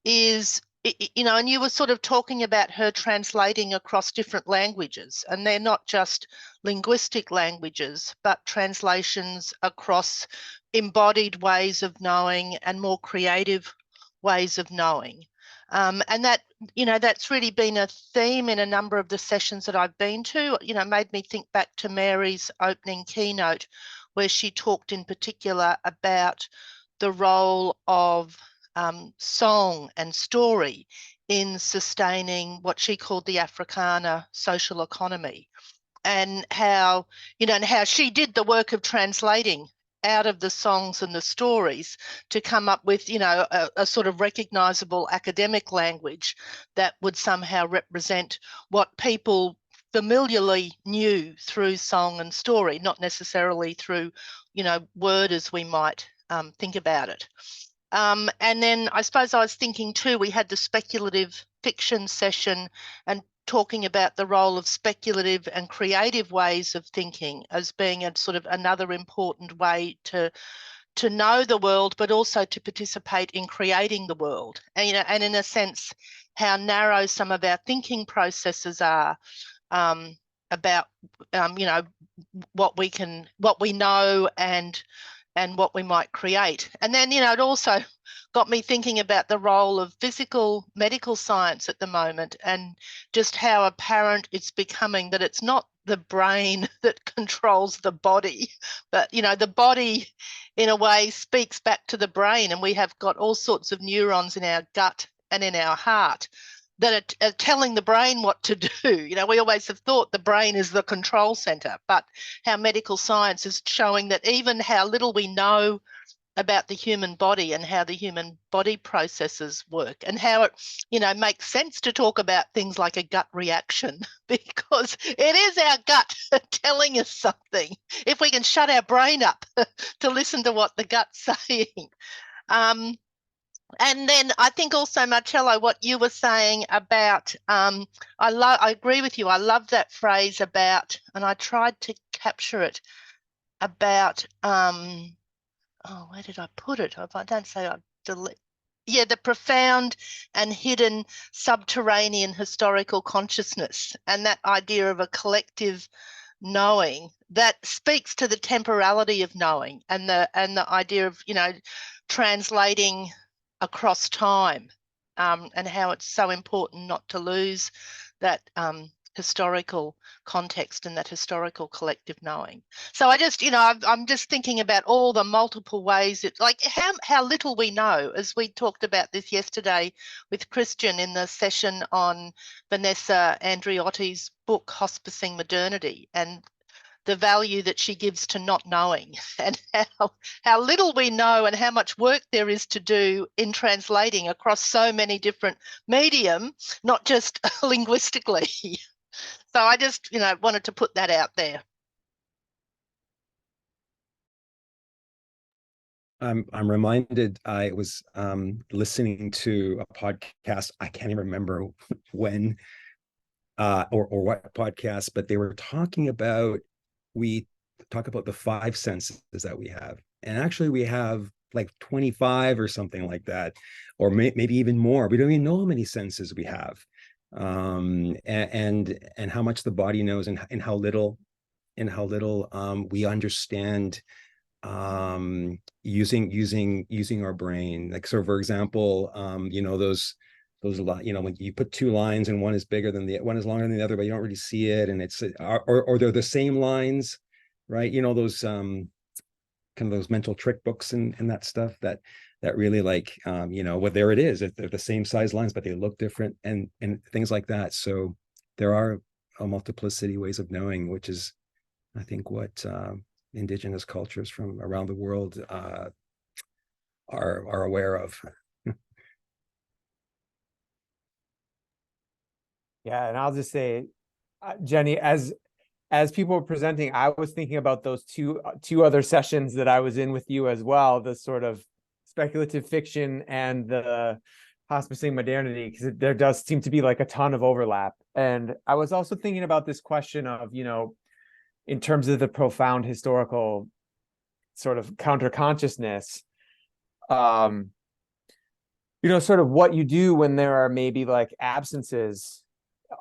is, and you were sort of talking about her translating across different languages, and they're not just linguistic languages, but translations across embodied ways of knowing and more creative ways of knowing. And that, that's really been a theme in a number of the sessions that I've been to, made me think back to Mary's opening keynote, where she talked in particular about the role of song and story in sustaining what she called the Afrikaner social economy, and how, and how she did the work of translating out of the songs and the stories to come up with, a sort of recognizable academic language that would somehow represent what people familiarly knew through song and story, not necessarily through, word as we might think about it. And then I suppose I was thinking too, we had the speculative fiction session and talking about the role of speculative and creative ways of thinking as being a sort of another important way to know the world, but also to participate in creating the world. And, and in a sense, how narrow some of our thinking processes are about, what we know and what we might create. And then, it also got me thinking about the role of physical medical science at the moment, and just how apparent it's becoming that it's not the brain that controls the body, but, the body in a way speaks back to the brain, and we have got all sorts of neurons in our gut and in our heart that are telling the brain what to do. We always have thought the brain is the control center, but how medical science is showing that even how little we know about the human body and how the human body processes work, and how it, makes sense to talk about things like a gut reaction, because it is our gut telling us something, if we can shut our brain up to listen to what the gut's saying. And then I think also, Marcello, what you were saying about, I agree with you. I love that phrase about, and I tried to capture it, about, where did I put it? If I don't say I delete. Yeah, the profound and hidden subterranean historical consciousness, and that idea of a collective knowing that speaks to the temporality of knowing, and the idea of, translating across time. and how it's so important not to lose that historical context and that historical collective knowing. So I just, I'm just thinking about all the multiple ways like how little we know, as we talked about this yesterday with Christian in the session on Vanessa Andriotti's book, Hospicing Modernity, and the value that she gives to not knowing, and how little we know and how much work there is to do in translating across so many different medium, not just linguistically. So I just, wanted to put that out there. I'm reminded I was listening to a podcast. I can't even remember when or what podcast, but they were talking about, we talk about the five senses that we have. And actually we have like 25 or something like that, or maybe even more. We don't even know how many senses we have. And how much the body knows, and how little we understand using our brain. Like, so for example, those a lot, when you put two lines and one is bigger than one is longer than the other, but you don't really see it, and it's or they're the same lines, right? Those kind of those mental trick books and that stuff that really, like, well, there it is, they're the same size lines but they look different, and things like that. So there are a multiplicity ways of knowing, which is, I think, what indigenous cultures from around the world are aware of. Yeah, and I'll just say, Jenny, as people were presenting, I was thinking about those two other sessions that I was in with you as well, the sort of speculative fiction and the hospicing modernity, because there does seem to be like a ton of overlap. And I was also thinking about this question of, in terms of the profound historical sort of counter consciousness, sort of what you do when there are maybe like absences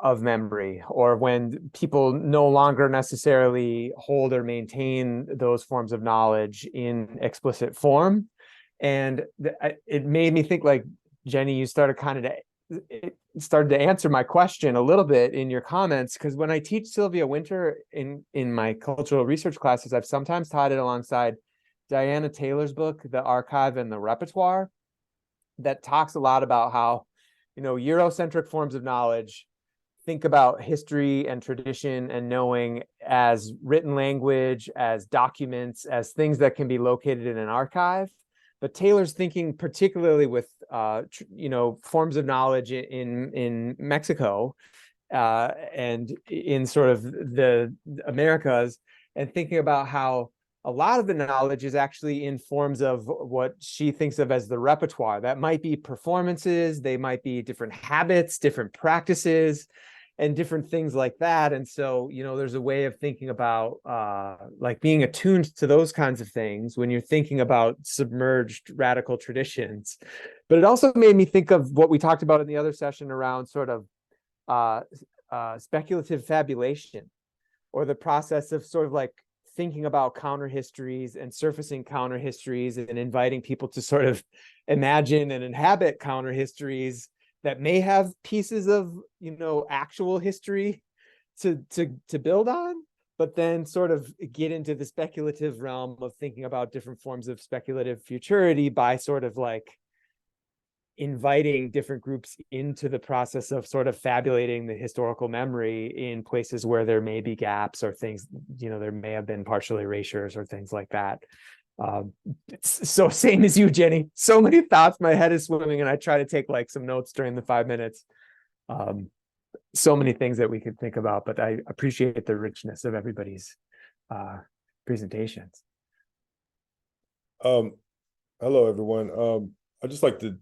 of memory, or when people no longer necessarily hold or maintain those forms of knowledge in explicit form. And it made me think, like, Jenny, you started to answer my question a little bit in your comments, because when I teach Sylvia Winter in my cultural research classes, I've sometimes taught it alongside Diana Taylor's book, The Archive and the Repertoire, that talks a lot about how, Eurocentric forms of knowledge think about history and tradition and knowing as written language, as documents, as things that can be located in an archive. But Taylor's thinking particularly with, forms of knowledge in Mexico and in sort of the Americas, and thinking about how a lot of the knowledge is actually in forms of what she thinks of as the repertoire. That might be performances, they might be different habits, different practices, and different things like that. And so, there's a way of thinking about like being attuned to those kinds of things when you're thinking about submerged radical traditions. But it also made me think of what we talked about in the other session around sort of speculative fabulation, or the process of sort of like thinking about counter histories and surfacing counter histories and inviting people to sort of imagine and inhabit counter histories that may have pieces of, actual history to build on, but then sort of get into the speculative realm of thinking about different forms of speculative futurity by sort of like inviting different groups into the process of sort of fabulating the historical memory in places where there may be gaps or things, there may have been partial erasures or things like that. So same as you, Jenny, so many thoughts, my head is swimming, and I try to take like some notes during the 5 minutes. So many things that we could think about, but I appreciate the richness of everybody's presentations. Hello everyone. I'd just like to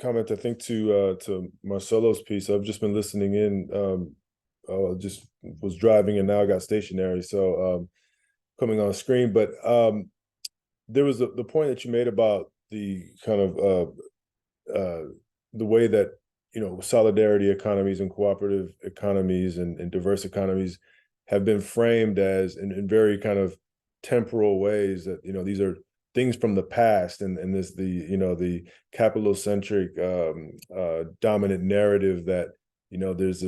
comment, I think, to Marcelo's piece. I've just been listening in. I just was driving and now I got stationary, so coming on screen, but there was the point that you made about the kind of the way that solidarity economies and cooperative economies and diverse economies have been framed as in very kind of temporal ways, that these are things from the past, and this the capitalocentric dominant narrative that there's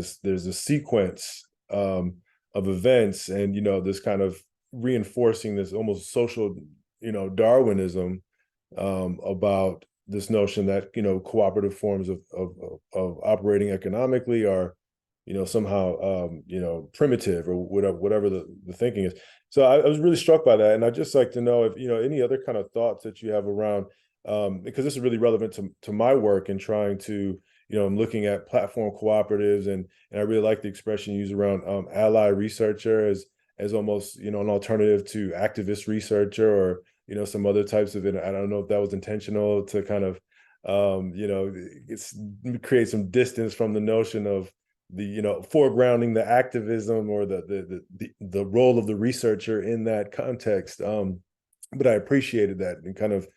a sequence of events, and this kind of reinforcing this almost social Darwinism about this notion that cooperative forms of operating economically are somehow primitive, or whatever the thinking is. So I was really struck by that, and I'd just like to know if any other kind of thoughts that you have around, because this is really relevant to my work in trying to I'm looking at platform cooperatives, and I really like the expression used around ally researcher as almost an alternative to activist researcher, or some other types of it. I don't know if that was intentional to kind of create some distance from the notion of the foregrounding the activism or the role of the researcher in that context. But I appreciated that, and kind of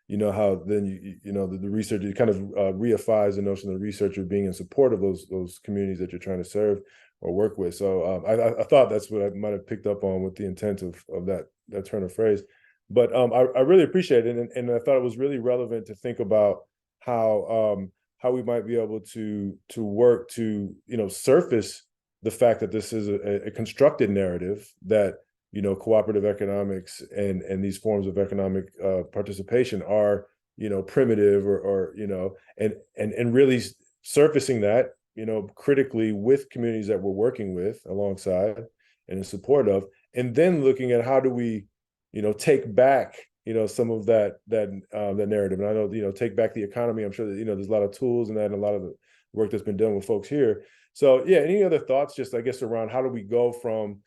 how then the researcher kind of reifies the notion of the researcher being in support of those communities that you're trying to serve or work with. So I thought that's what I might have picked up on with the intent of that turn of phrase. But I really appreciate it, and I thought it was really relevant to think about how we might be able to work to surface the fact that this is a constructed narrative, that cooperative economics and these forms of economic participation are primitive, or and really surfacing that critically with communities that we're working with alongside and in support of, and then looking at how do we take back some of that narrative. And I know take back the economy. I'm sure that there's a lot of tools and that, and a lot of the work that's been done with folks here. So yeah, any other thoughts just I guess around how do we go from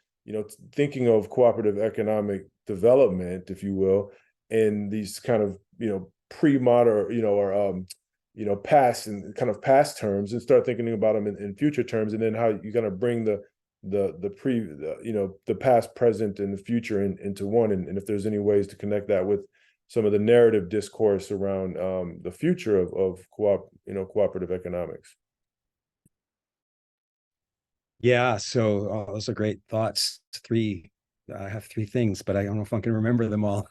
thinking of cooperative economic development, if you will, in these kind of pre-modern or past and kind of past terms, and start thinking about them in future terms, and then how you kind of bring the past, present, and the future into one, and if there's any ways to connect that with some of the narrative discourse around the future of cooperative economics. Yeah, so those are great thoughts. I have three things, but I don't know if I can remember them all.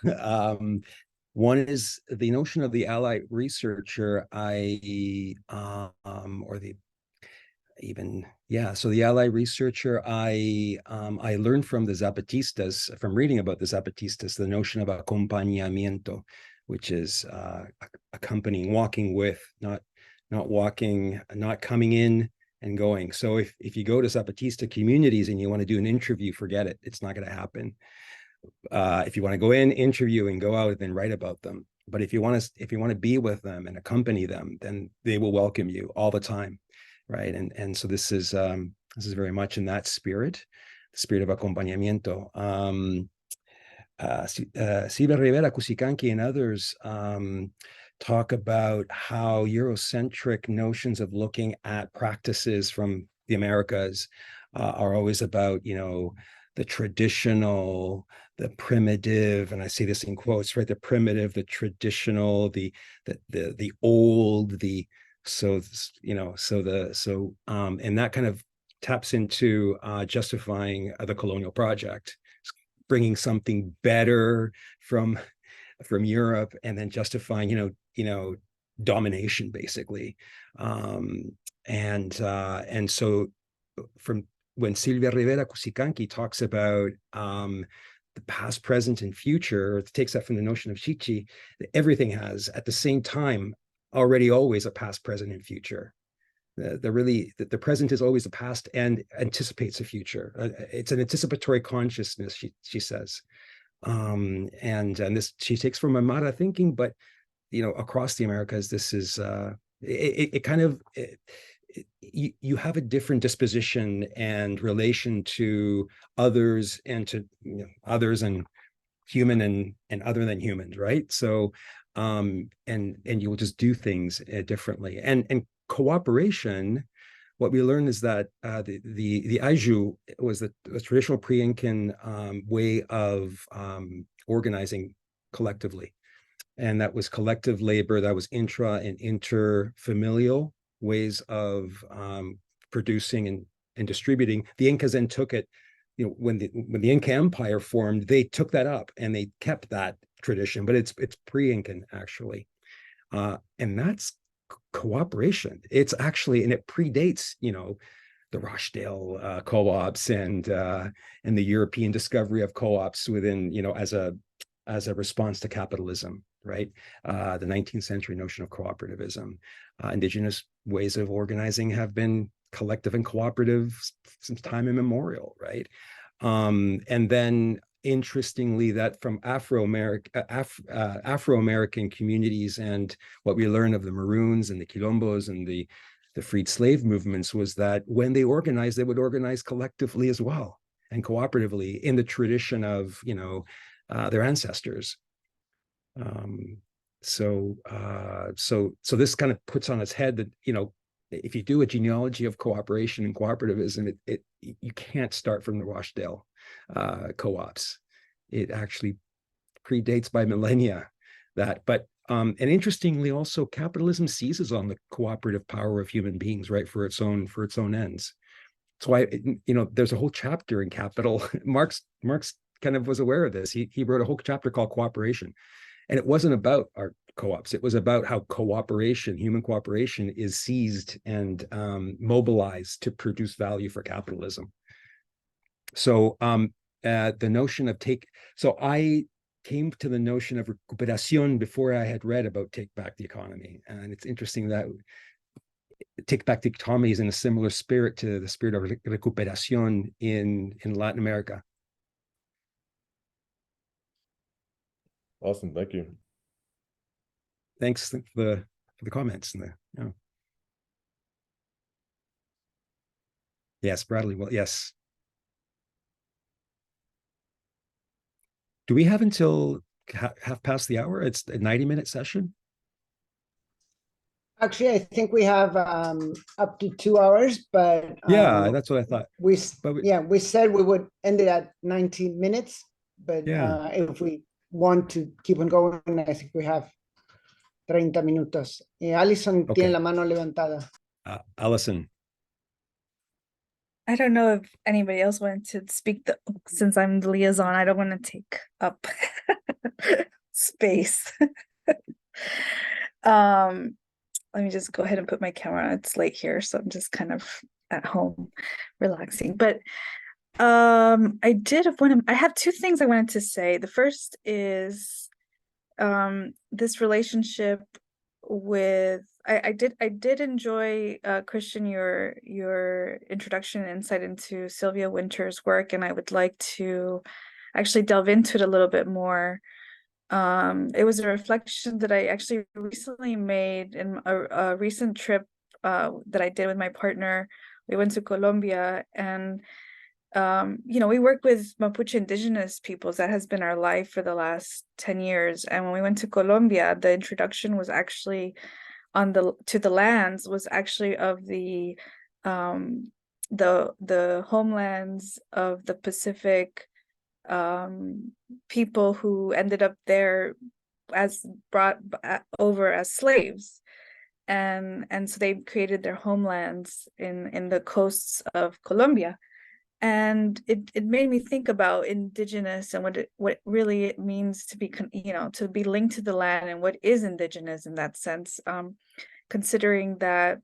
One is the notion of the ally researcher. So the ally researcher, I learned from the Zapatistas, from reading about the Zapatistas, the notion of acompañamiento, which is accompanying, walking with, not walking, not coming in and going. So if you go to Zapatista communities and you want to do an interview, forget it. It's not going to happen. If you want to go in, interview, and go out, then write about them. But if you want to be with them and accompany them, then they will welcome you all the time, right? And so this is very much in that spirit, the spirit of acompañamiento. Silvia Rivera, Cusicanqui, and others talk about how Eurocentric notions of looking at practices from the Americas are always about, the traditional, the primitive, and I see this in quotes, right? The primitive, the traditional, the old, and that kind of taps into justifying the colonial project, bringing something better from Europe, and then justifying, domination, basically. And so from when Silvia Rivera Cusicanqui talks about the past, present, and future, or takes that from the notion of Chichi, that everything has at the same time already always a past, present, and future. The present is always the past and anticipates the future. It's an anticipatory consciousness, she says. And this she takes from Amara thinking, but across the Americas, this is you have a different disposition and relation to others, and to others, and human, and other than humans, right? So and you will just do things differently. And cooperation, what we learned is that the Aju was the traditional pre-Incan way of organizing collectively. And that was collective labor, that was intra and interfamilial ways of producing and distributing. The Incas then took it, when the Inca Empire formed, they took that up and they kept that tradition, but it's pre-Incan actually. And that's cooperation. It's actually, and it predates, the Rochdale co-ops and the European discovery of co-ops within, as a response to capitalism, right? The 19th century notion of cooperativism. Indigenous ways of organizing have been collective and cooperative since time immemorial, right? And then interestingly, that from Afro-American communities and what we learn of the Maroons and the Quilombos and the freed slave movements was that when they organized, they would organize collectively as well and cooperatively in the tradition of, their ancestors. So this kind of puts on its head that, if you do a genealogy of cooperation and cooperativism, you can't start from the Rochdale co-ops. It actually predates by millennia that, and interestingly, also capitalism seizes on the cooperative power of human beings, right, for its own ends. So there's a whole chapter in Capital. Marx kind of was aware of this. He wrote a whole chapter called Cooperation, and it wasn't about our co-ops. It was about how human cooperation, is seized and mobilized to produce value for capitalism. So the notion of I came to the notion of recuperación before I had read about Take Back the Economy. And it's interesting that Take Back the Economy is in a similar spirit to the spirit of recuperación in Latin America. Awesome, thank you. Thanks for the comments. Yes, Bradley. Well, yes. Do we have until half past the hour? It's a 90-minute session. Actually, I think we have up to 2 hours, but yeah, that's what I thought. We said we would end it at 90 minutes, but if we want to keep on going, I think we have 30 minutos. Alison tiene la mano levantada. Allison. I don't know if anybody else wanted to speak, since I'm the liaison. I don't want to take up space. Let me just go ahead and put my camera on. It's late here, so I'm just kind of at home relaxing. But I have two things I wanted to say. The first is this relationship with I did enjoy, Christian, your introduction and insight into Sylvia Wynter's work, and I would like to actually delve into it a little bit more. It was a reflection that I actually recently made in a recent trip that I did with my partner. We went to Colombia, and we work with Mapuche indigenous peoples. That has been our life for the last 10 years. And when we went to Colombia, the introduction was actually to the lands was actually of the homelands of the Pacific people who ended up there as brought over as slaves. And so they created their homelands in the coasts of Colombia. And it made me think about indigenous and what really it means to be, to be linked to the land, and what is indigenous in that sense, considering that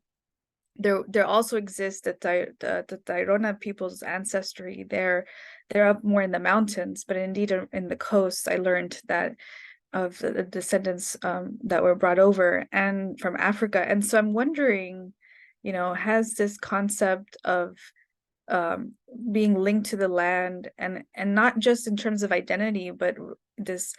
there also exists the Tairona people's ancestry. They're up more in the mountains, but indeed in the coast, I learned that of the descendants that were brought over and from Africa. And so I'm wondering, has this concept of being linked to the land, and not just in terms of identity, but this,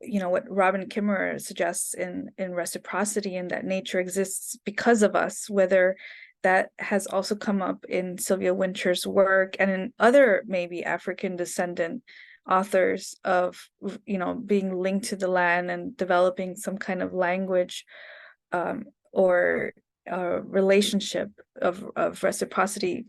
what Robin Kimmerer suggests in reciprocity, and that nature exists because of us, whether that has also come up in Sylvia Wynter's work and in other maybe African descendant authors of, being linked to the land and developing some kind of language or relationship of reciprocity.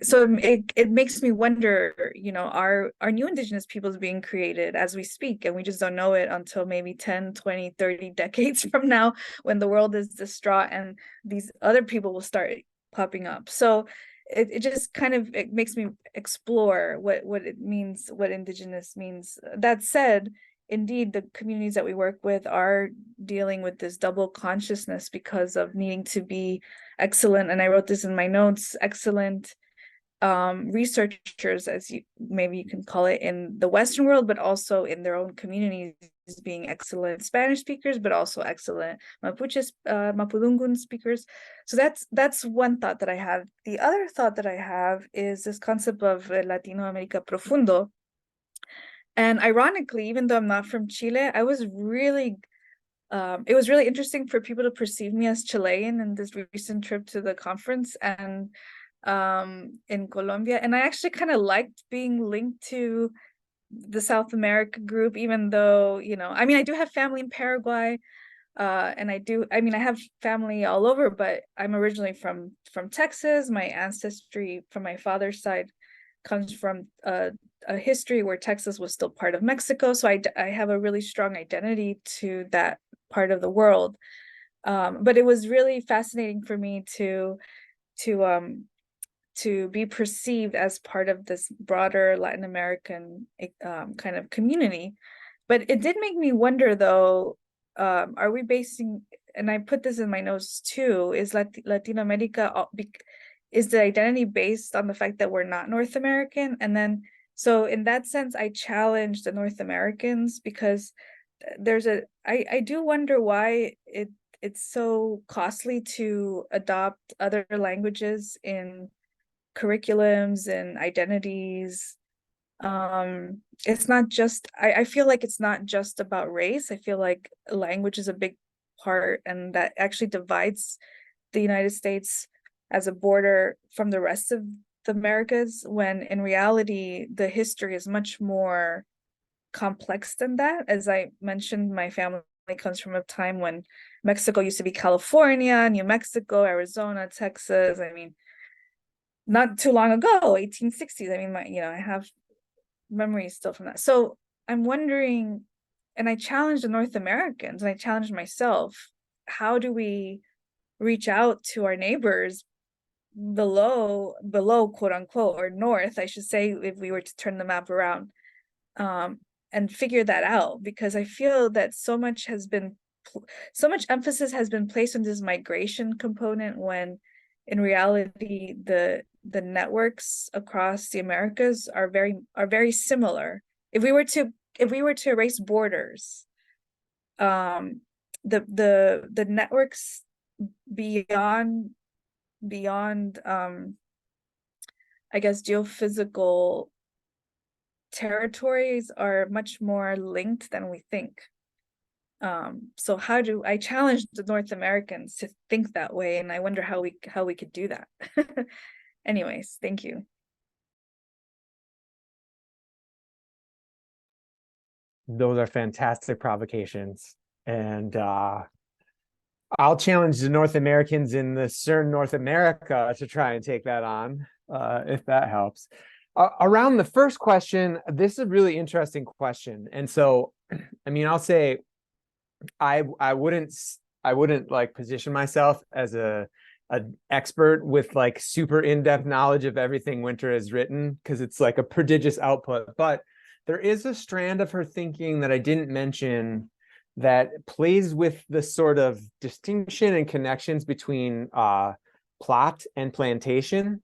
So it makes me wonder, are new indigenous peoples being created as we speak, and we just don't know it until maybe 10, 20, 30 decades from now, when the world is distraught and these other people will start popping up. So it just kind of, it makes me explore what it means, what indigenous means. That said, indeed, the communities that we work with are dealing with this double consciousness because of needing to be excellent, and I wrote this in my notes, excellent researchers, as maybe you can call it, in the Western world, but also in their own communities, being excellent Spanish speakers, but also excellent Mapuche, Mapudungun speakers. So that's one thought that I have. The other thought that I have is this concept of Latinoamérica profundo. And ironically, even though I'm not from Chile, I was really it was really interesting for people to perceive me as Chilean in this recent trip to the conference and in Colombia. And I actually kind of liked being linked to the South America group, even though, you know, I mean, I do have family in Paraguay, and I mean, I have family all over, but I'm originally from Texas. My ancestry from my father's side comes from a history where Texas was still part of Mexico. So I have a really strong identity to that part of the world. But it was really fascinating for me to be perceived as part of this broader Latin American kind of community. But it did make me wonder, though, are we basing, and I put this in my notes too, is Latin America, is the identity based on the fact that we're not North American? And then, so in that sense, I challenge the North Americans, because I do wonder why it's so costly to adopt other languages in curriculums and identities. It's not just, I feel like it's not just about race. I feel like language is a big part, and that actually divides the United States as a border from the rest of the Americas, when in reality the history is much more complex than that. As I mentioned, my family comes from a time when Mexico used to be California, New Mexico, Arizona, Texas. I mean, not too long ago, 1860s. I mean, I have memories still from that. So I'm wondering, and I challenge the North Americans, and I challenge myself, how do we reach out to our neighbors below, quote unquote, or north, I should say, if we were to turn the map around, and figure that out? Because I feel that so much emphasis has been placed on this migration component, when in reality the networks across the Americas are very similar. If we were to erase borders, the networks beyond I guess geophysical territories are much more linked than we think. So how do I challenge the North Americans to think that way? And I wonder how we could do that. Anyways, thank you. Those are fantastic provocations. And I'll challenge the North Americans in the CERN North America to try and take that on, if that helps. Around the first question, this is a really interesting question. And so, I mean, I'll say I wouldn't like position myself as an expert with like super in-depth knowledge of everything Winter has written, because it's like a prodigious output. But there is a strand of her thinking that I didn't mention that plays with the sort of distinction and connections between plot and plantation,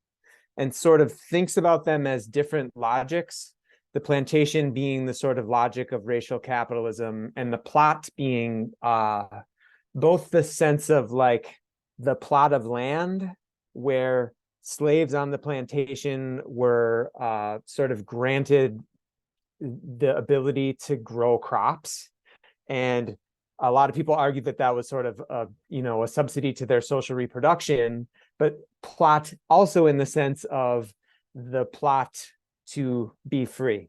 and sort of thinks about them as different logics. The plantation being the sort of logic of racial capitalism, and the plot being both the sense of like the plot of land, where slaves on the plantation were sort of granted the ability to grow crops. And a lot of people argue that that was sort of a subsidy to their social reproduction, but plot also in the sense of the plot to be free,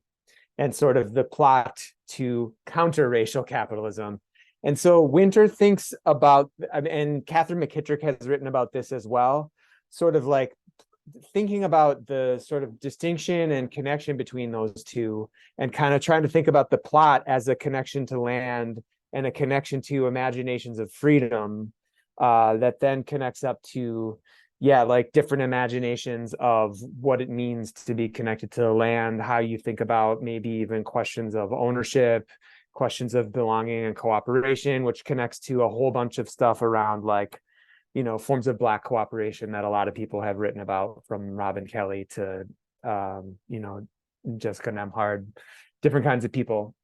and sort of the plot to counter racial capitalism. And so Winter thinks about, and Catherine McKittrick has written about this as well, sort of like thinking about the sort of distinction and connection between those two, and kind of trying to think about the plot as a connection to land and a connection to imaginations of freedom, that then connects up to yeah, like different imaginations of what it means to be connected to the land, how you think about maybe even questions of ownership, questions of belonging and cooperation, which connects to a whole bunch of stuff around like, you know, forms of Black cooperation that a lot of people have written about, from Robin Kelly to, you know, Jessica Nemhard, different kinds of people.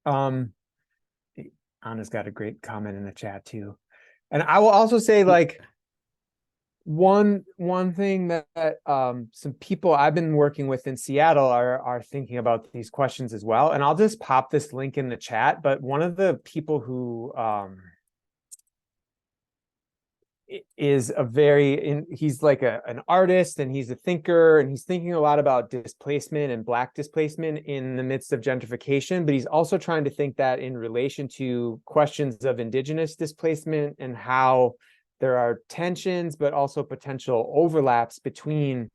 Anna's got a great comment in the chat too. And I will also say, like, one thing that some people I've been working with in Seattle are thinking about these questions as well. And I'll just pop this link in the chat. But one of the people who is he's like an artist, and he's a thinker, and he's thinking a lot about displacement and Black displacement in the midst of gentrification, but he's also trying to think that in relation to questions of Indigenous displacement and how there are tensions, but also potential overlaps between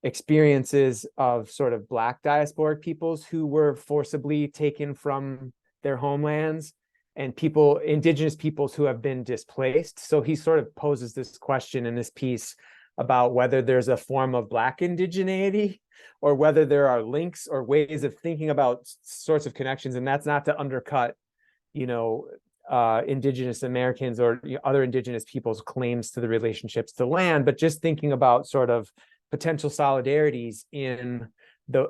experiences of sort of Black diasporic peoples who were forcibly taken from their homelands and Indigenous peoples who have been displaced. So he sort of poses this question in this piece about whether there's a form of Black indigeneity, or whether there are links or ways of thinking about sorts of connections. And that's not to undercut, you know, Indigenous Americans or other Indigenous peoples' claims to the relationships to land, but just thinking about sort of potential solidarities in the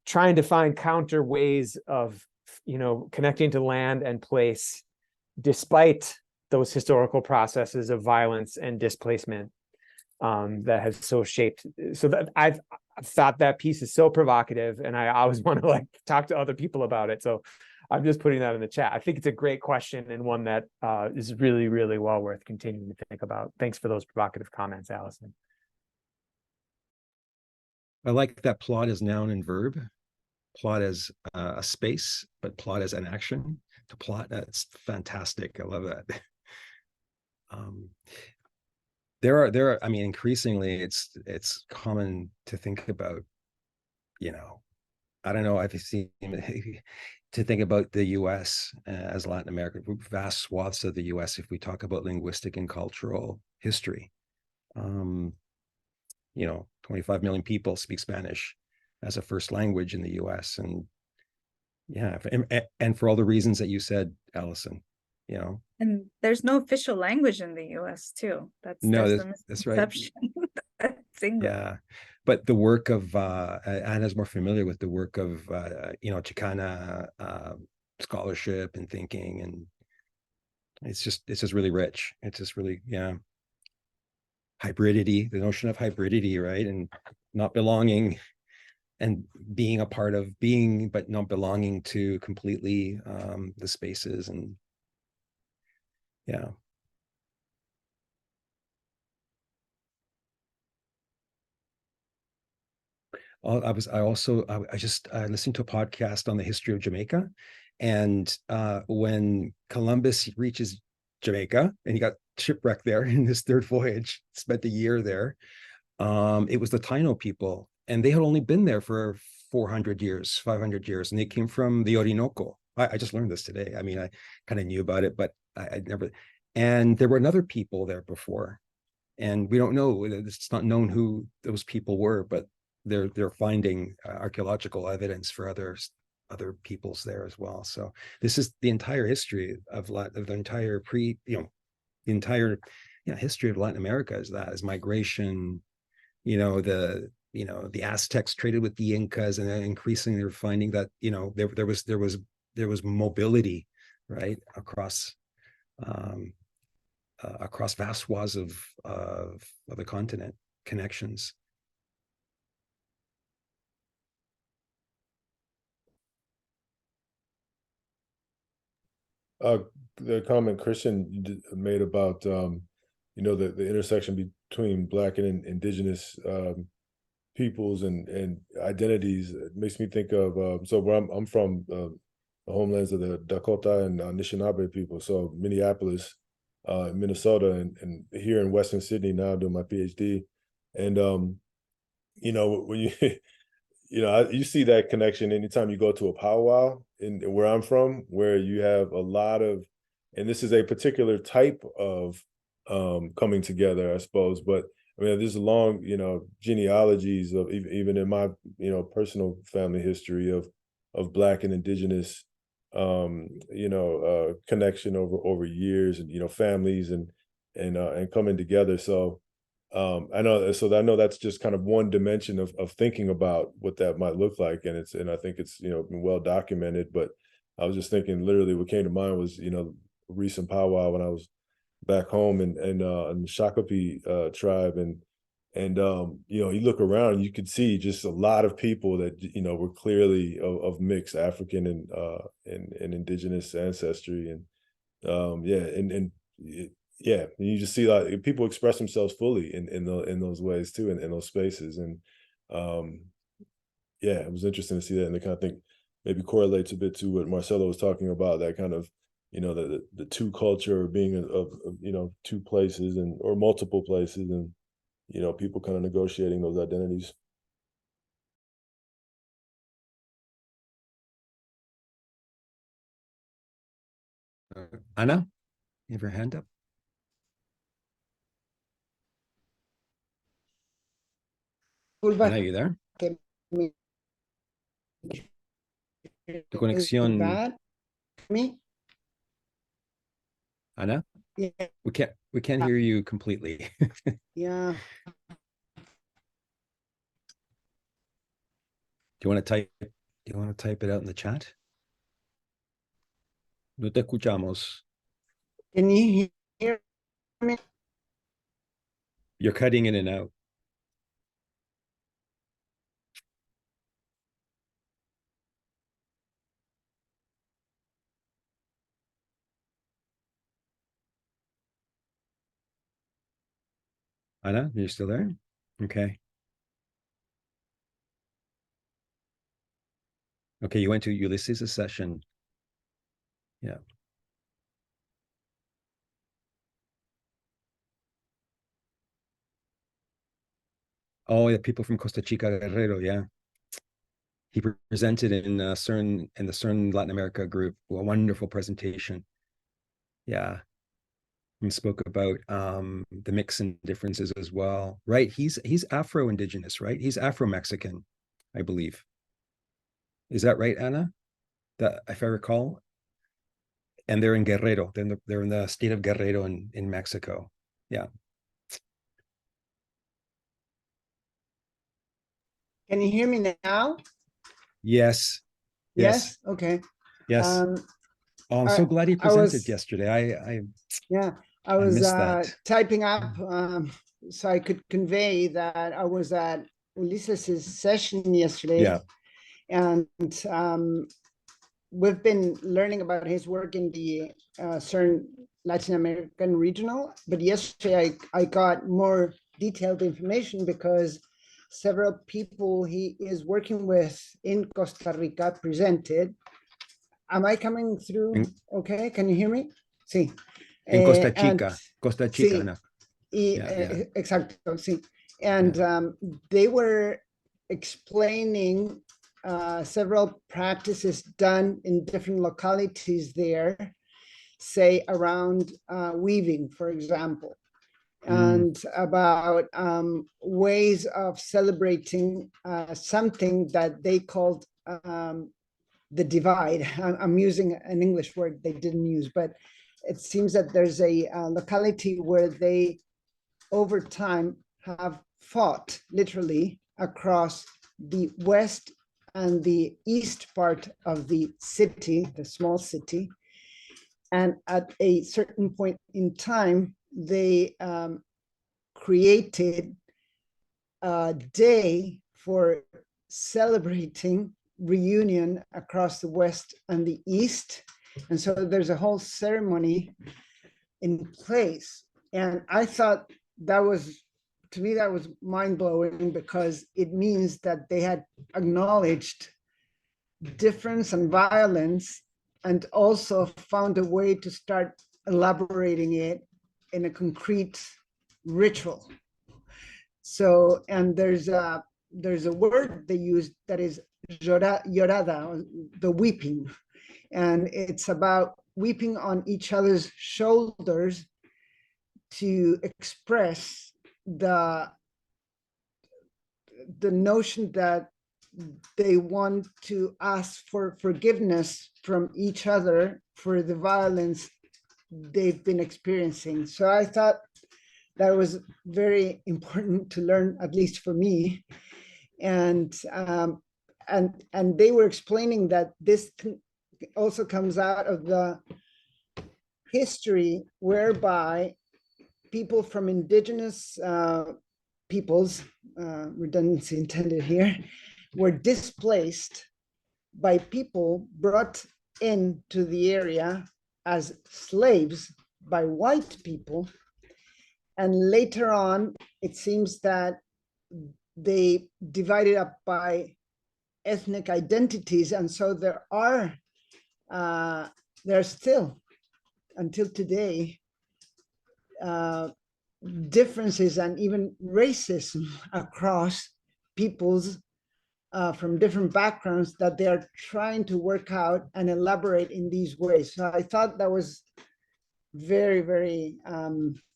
trying to find counter ways of, you know, connecting to land and place despite those historical processes of violence and displacement that have so shaped. So that I've thought that piece is so provocative, and I always want to like talk to other people about it. So I'm just putting that in the chat. I think it's a great question, and one that is really, really well worth continuing to think about. Thanks for those provocative comments, Allison. I like that plot as noun and verb, plot as a space, but plot as an action. To plot, that's fantastic. I love that. There are, I mean, increasingly it's common to think about, you know, I don't know, I've seen to think about the US as Latin America, vast swaths of the US, if we talk about linguistic and cultural history. You know, 25 million people speak Spanish as a first language in the US. And yeah, and for all the reasons that you said, Allison, you know. And there's no official language in the US too. That's the That's right. Yeah, but the work of Anna's more familiar with the work of you know, Chicana scholarship and thinking, and it's just really rich. It's just really, yeah, hybridity, the notion of hybridity, right? And not belonging, and being a part of being, but not belonging to completely the spaces. And yeah. I listened to a podcast on the history of Jamaica, and when Columbus reaches Jamaica, and he got shipwrecked there in his third voyage, spent a year there. It was the Taino people, and they had only been there for 400 years, 500 years, and they came from the Orinoco. I just learned this today. I mean, I kind of knew about it, but I'd never. And there were another people there before, and we don't know. It's not known who those people were, but they're finding archaeological evidence for other peoples there as well. So this is the entire history of the entire the entire history of Latin America is migration. You know, the Aztecs traded with the Incas, and then increasingly they're finding that, you know, there was mobility, right, across vast swaths of the continent, connections. The comment Christian made about you know, the intersection between Black and Indigenous peoples and identities, it makes me think of so where I'm from, the homelands of the Dakota and Anishinaabe people. So Minneapolis, Minnesota, and here in Western Sydney now doing my PhD. And you know, when you you know, you see that connection anytime you go to a powwow in where I'm from, where you have a lot of, and this is a particular type of coming together, I suppose, but I mean, there's a long, you know, genealogies of even in my, you know, personal family history of Black and Indigenous, you know, connection over years, and you know, families and coming together. So I know that's just kind of one dimension of thinking about what that might look like, and I think it's, you know, been well documented. But I was just thinking, literally, what came to mind was, you know, a recent powwow when I was back home in the Shakopee tribe, and you know, you look around and you could see just a lot of people that, you know, were clearly of mixed African and indigenous ancestry, and yeah, yeah, you just see like people express themselves fully in those ways too, in those spaces, and um yeah, it was interesting to see that, and I kind of think maybe correlates a bit to what Marcelo was talking about, that kind of, you know, the two culture being of you know, two places and or multiple places, and you know, people kind of negotiating those identities. Anna, you have your hand up. Anna, you there? que me- Tu is conexión, bad. Me? Anna, Yeah, we can't hear you completely. yeah. Do you want to type? Do you want to type it out in the chat? No te escuchamos. Can you hear me? You're cutting in and out. Anna, you're still there? Okay. Okay, you went to Ulysses' session. Yeah. Oh, yeah, people from Costa Chica, Guerrero, yeah. He presented in CERN, in the CERN Latin America group. A wonderful presentation. Yeah. And spoke about the mix and differences as well. Right. He's Afro-Indigenous, right? He's Afro-Mexican, I believe. Is that right, Anna? That, if I recall? And they're in Guerrero. They're in the state of Guerrero in Mexico. Yeah. Can you hear me now? Yes. Yes. Okay. Yes. Oh, I'm I- so glad he I was- presented yesterday. Yeah, I I was missed that. typing up so I could convey that I was at Ulysses's session yesterday. Yeah. And we've been learning about his work in the CERN Latin American regional, but yesterday I got more detailed information because several people he is working with in Costa Rica presented. Am I coming through? Okay, can you hear me? Sí. In Costa And Chica. Costa Chica, sí, Anna. exacto, sí. And they were explaining several practices done in different localities there, say around weaving, for example, and about ways of celebrating something that they called the divide. I'm using an English word they didn't use, but it seems that there's a locality where they, over time, have fought literally across the west and the east part of the city, the small city. And at a certain point in time, they created a day for celebrating reunion across the west and the east. And so there's a whole ceremony in place. And I thought that was, to me, that was mind-blowing, because it means that they had acknowledged difference and violence, and also found a way to start elaborating it in a concrete ritual. So, and there's a word they use that is llorada, the weeping, and it's about weeping on each other's shoulders to express the notion that they want to ask for forgiveness from each other for the violence they've been experiencing. So I thought that was very important to learn, at least for me. And they were explaining that this also comes out of the history whereby people from indigenous peoples, redundancy intended here, were displaced by people brought into the area as slaves by white people. And later on, it seems that they divided up by ethnic identities. And so there are still, until today, differences and even racism across peoples from different backgrounds that they are trying to work out and elaborate in these ways. So I thought that was very, very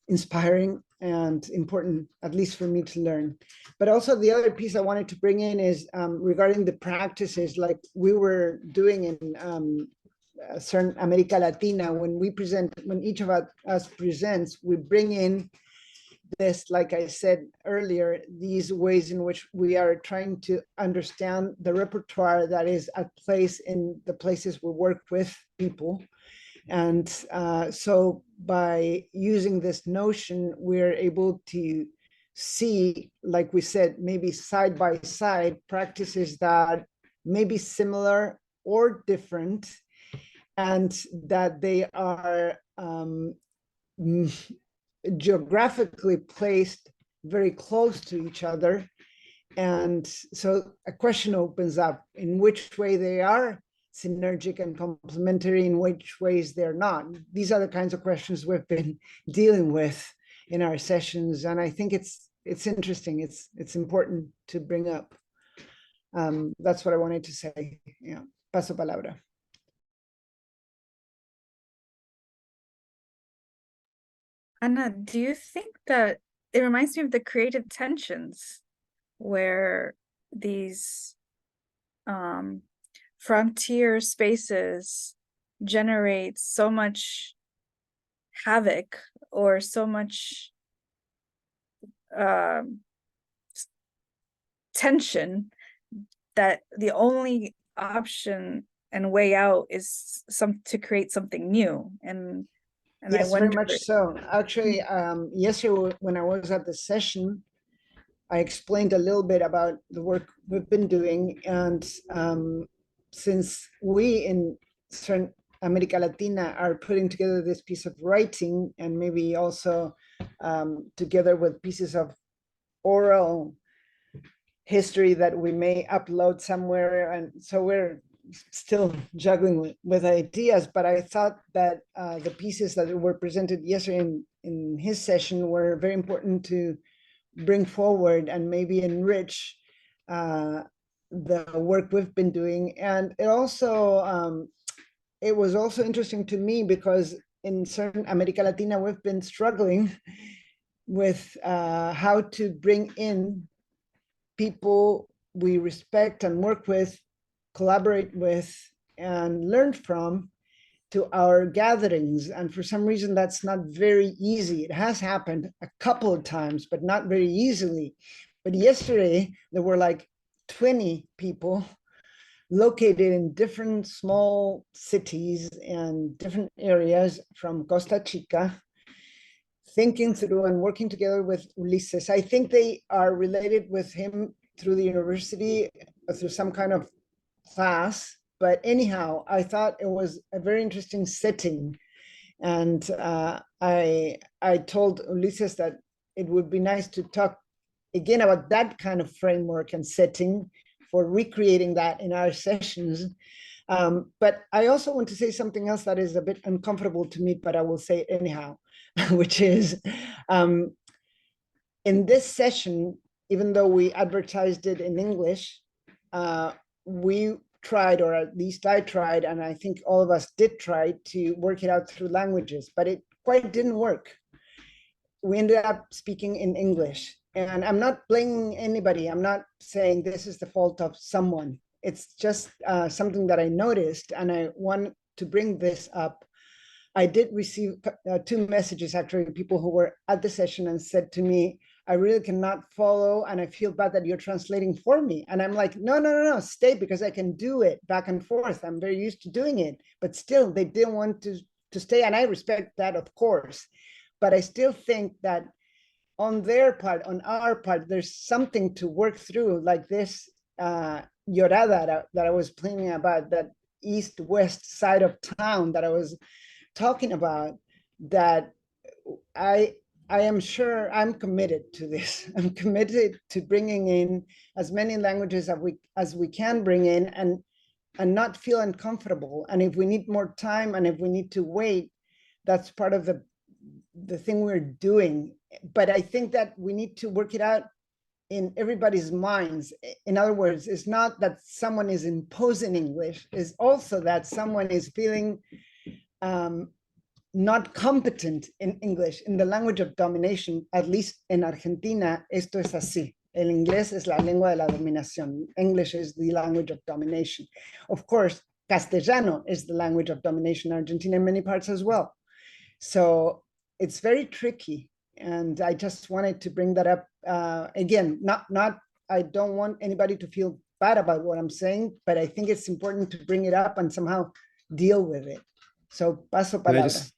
inspiring and important, at least for me to learn. But also the other piece I wanted to bring in is regarding the practices like we were doing in certain America Latina. When we present, when each of us presents, we bring in this, like I said earlier, these ways in which we are trying to understand the repertoire that is at place in the places we work with people. And so by using this notion, we're able to see, like we said, maybe side by side practices that may be similar or different, and that they are geographically placed very close to each other. And so a question opens up in which way they are synergic and complementary, in which ways they're not. These are the kinds of questions we've been dealing with in our sessions, and I think it's interesting. It's important to bring up. That's what I wanted to say. Yeah, paso palabra. Anna, do you think that it reminds me of the creative tensions where these frontier spaces generate so much havoc or so much tension that the only option and way out is to create something new? And yes, I wonder, very much so. Actually, yesterday when I was at the session, I explained a little bit about the work we've been doing. And since we in certain America Latina are putting together this piece of writing, and maybe also together with pieces of oral history that we may upload somewhere. And so we're still juggling with ideas, but I thought that the pieces that were presented yesterday in his session were very important to bring forward and maybe enrich the work we've been doing. And it also it was also interesting to me because in certain America Latina we've been struggling with how to bring in people we respect and work with, collaborate with, and learn from to our gatherings. And for some reason, that's not very easy. It has happened a couple of times, but not very easily. But yesterday, there were like 20 people located in different small cities and different areas from Costa Chica, thinking through and working together with Ulises. I think they are related with him through the university, through some kind of class. But anyhow, I thought it was a very interesting setting. And I told Ulises that it would be nice to talk again about that kind of framework and setting for recreating that in our sessions. But I also want to say something else that is a bit uncomfortable to me, but I will say it anyhow, which is in this session, even though we advertised it in English, we tried, or at least I tried, and I think all of us did try to work it out through languages, but it quite didn't work. we ended up speaking in English. And I'm not blaming anybody. I'm not saying this is the fault of someone. It's just something that I noticed, and I want to bring this up. I did receive 2 messages, actually, people who were at the session and said to me, I really cannot follow, and I feel bad that you're translating for me. And I'm like, no, stay, because I can do it back and forth. I'm very used to doing it. But still, they didn't want to stay, and I respect that, of course. But I still think that on their part, on our part, there's something to work through, like this llorada that I was planning about, that east-west side of town that I was talking about, that I am sure I'm committed to this. I'm committed to bringing in as many languages as we can bring in, and not feel uncomfortable. And if we need more time, and if we need to wait, that's part of the thing we're doing. But I think that we need to work it out in everybody's minds. In other words, it's not that someone is imposing English, it's also that someone is feeling not competent in English, in the language of domination. At least in Argentina, esto es así. El inglés es la lengua de la dominación. English is the language of domination. Of course, Castellano is the language of domination in Argentina, in many parts as well. So it's very tricky. And I just wanted to bring that up. Again, I don't want anybody to feel bad about what I'm saying, but I think it's important to bring it up and somehow deal with it. So paso palabra.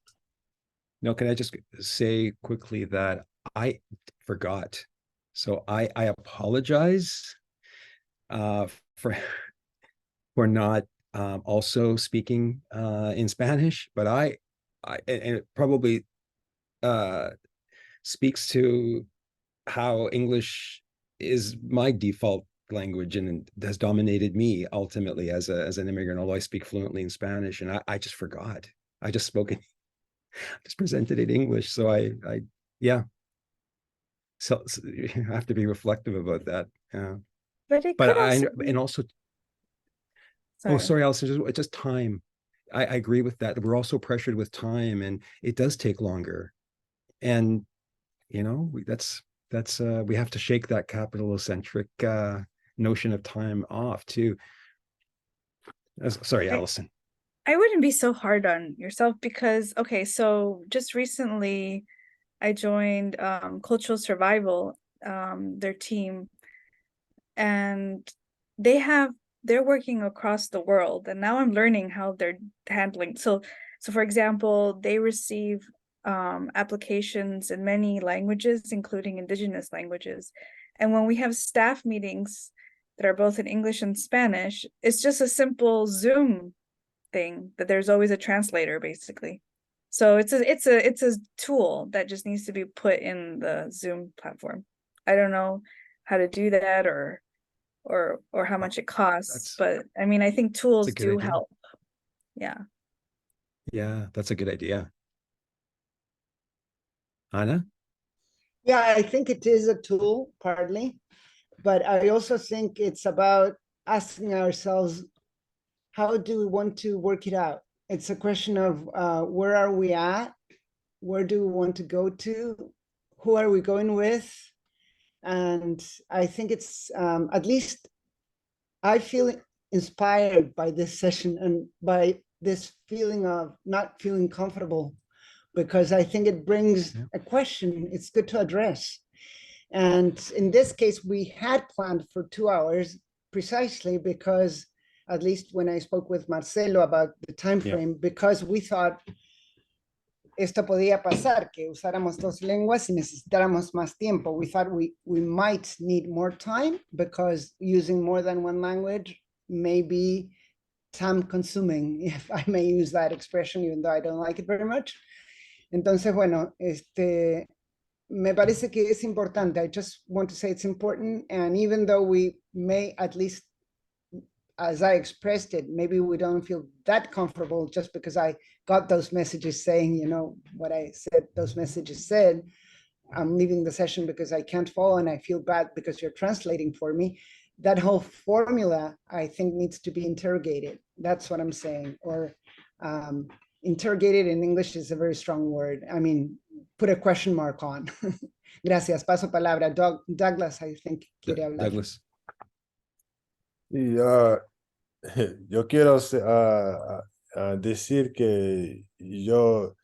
Can I just say quickly that I forgot. So I apologize for not also speaking in Spanish, but and it probably speaks to how English is my default language and has dominated me ultimately as an immigrant, although I speak fluently in Spanish, and I just forgot. I just presented in English. So yeah. So you have to be reflective about that. Yeah. But it could also be... and also, Sorry. oh, sorry, Allison, just time. I agree with that. We're also pressured with time, and it does take longer. And that's we have to shake that capitalocentric notion of time off too. Sorry, Allison. I wouldn't be so hard on yourself, because, okay, so just recently I joined Cultural Survival, their team, and they're working across the world, and now I'm learning how they're handling. So for example, they receive applications in many languages, including indigenous languages. And when we have staff meetings that are both in English and Spanish, it's just a simple Zoom thing that there's always a translator, basically. So it's a tool that just needs to be put in the Zoom platform. I don't know how to do that or how much it costs, but I mean, I think tools do help. Yeah. Yeah, that's a good idea. Anna? Yeah, I think it is a tool, partly, but I also think it's about asking ourselves, how do we want to work it out? It's a question of where are we at? Where do we want to go to? Who are we going with? And I think it's, at least I feel inspired by this session and by this feeling of not feeling comfortable, because I think it brings a question it's good to address. And in this case, we had planned for 2 hours, precisely because, at least when I spoke with Marcelo about the time frame, because we thought esto podía pasar, que usáramos 2 lenguas y necesitáramos más tiempo. We thought we might need more time, because using more than 1 language may be time consuming, if I may use that expression, even though I don't like it very much. Entonces, bueno, me parece que es importante. I just want to say it's important. And even though we may, at least as I expressed it, maybe we don't feel that comfortable just because I got those messages saying, what I said, those messages said, I'm leaving the session because I can't follow and I feel bad because you're translating for me. That whole formula, I think, needs to be interrogated. That's what I'm saying. Or interrogated in English is a very strong word. I mean, put a question mark on. Gracias. Paso palabra. Douglas, I think, quiere hablar. Douglas. Y yo quiero decir que yo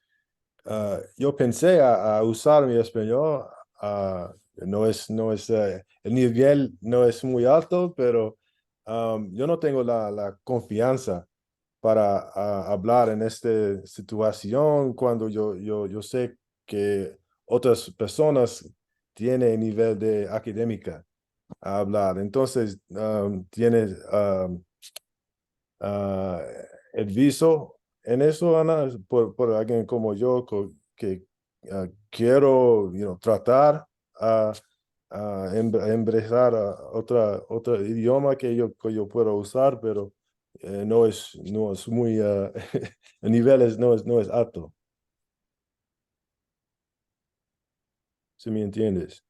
pensé a usar mi español. No es, el nivel no es muy alto, pero yo no tengo la confianza para hablar en esta situación cuando yo sé que otras personas tienen nivel de académica a hablar. Entonces, tienes el viso en eso, Ana, por alguien como yo que quiero tratar a embrezar otro idioma que yo puedo usar, pero no es muy, el nivel no es alto. ¿Sí me entiendes?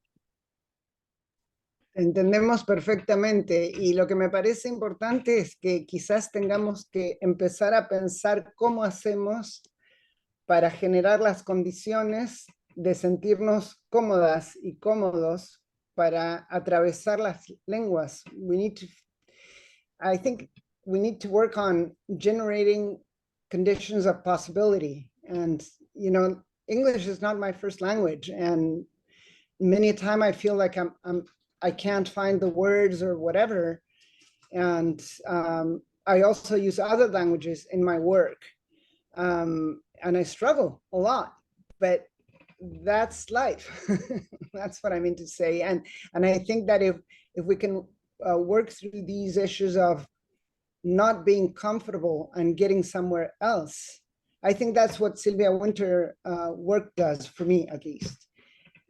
Entendemos perfectamente y lo que me parece importante es que quizás tengamos que empezar a pensar cómo hacemos para generar las condiciones de sentirnos cómodas y cómodos para atravesar las lenguas. I think we need to work on generating conditions of possibility. And, English is not my first language. And many a time I feel like I can't find the words or whatever. And I also use other languages in my work. And I struggle a lot, but that's life. That's what I mean to say. And I think that if we can work through these issues of not being comfortable and getting somewhere else, I think that's what Sylvia Winter work does, for me at least.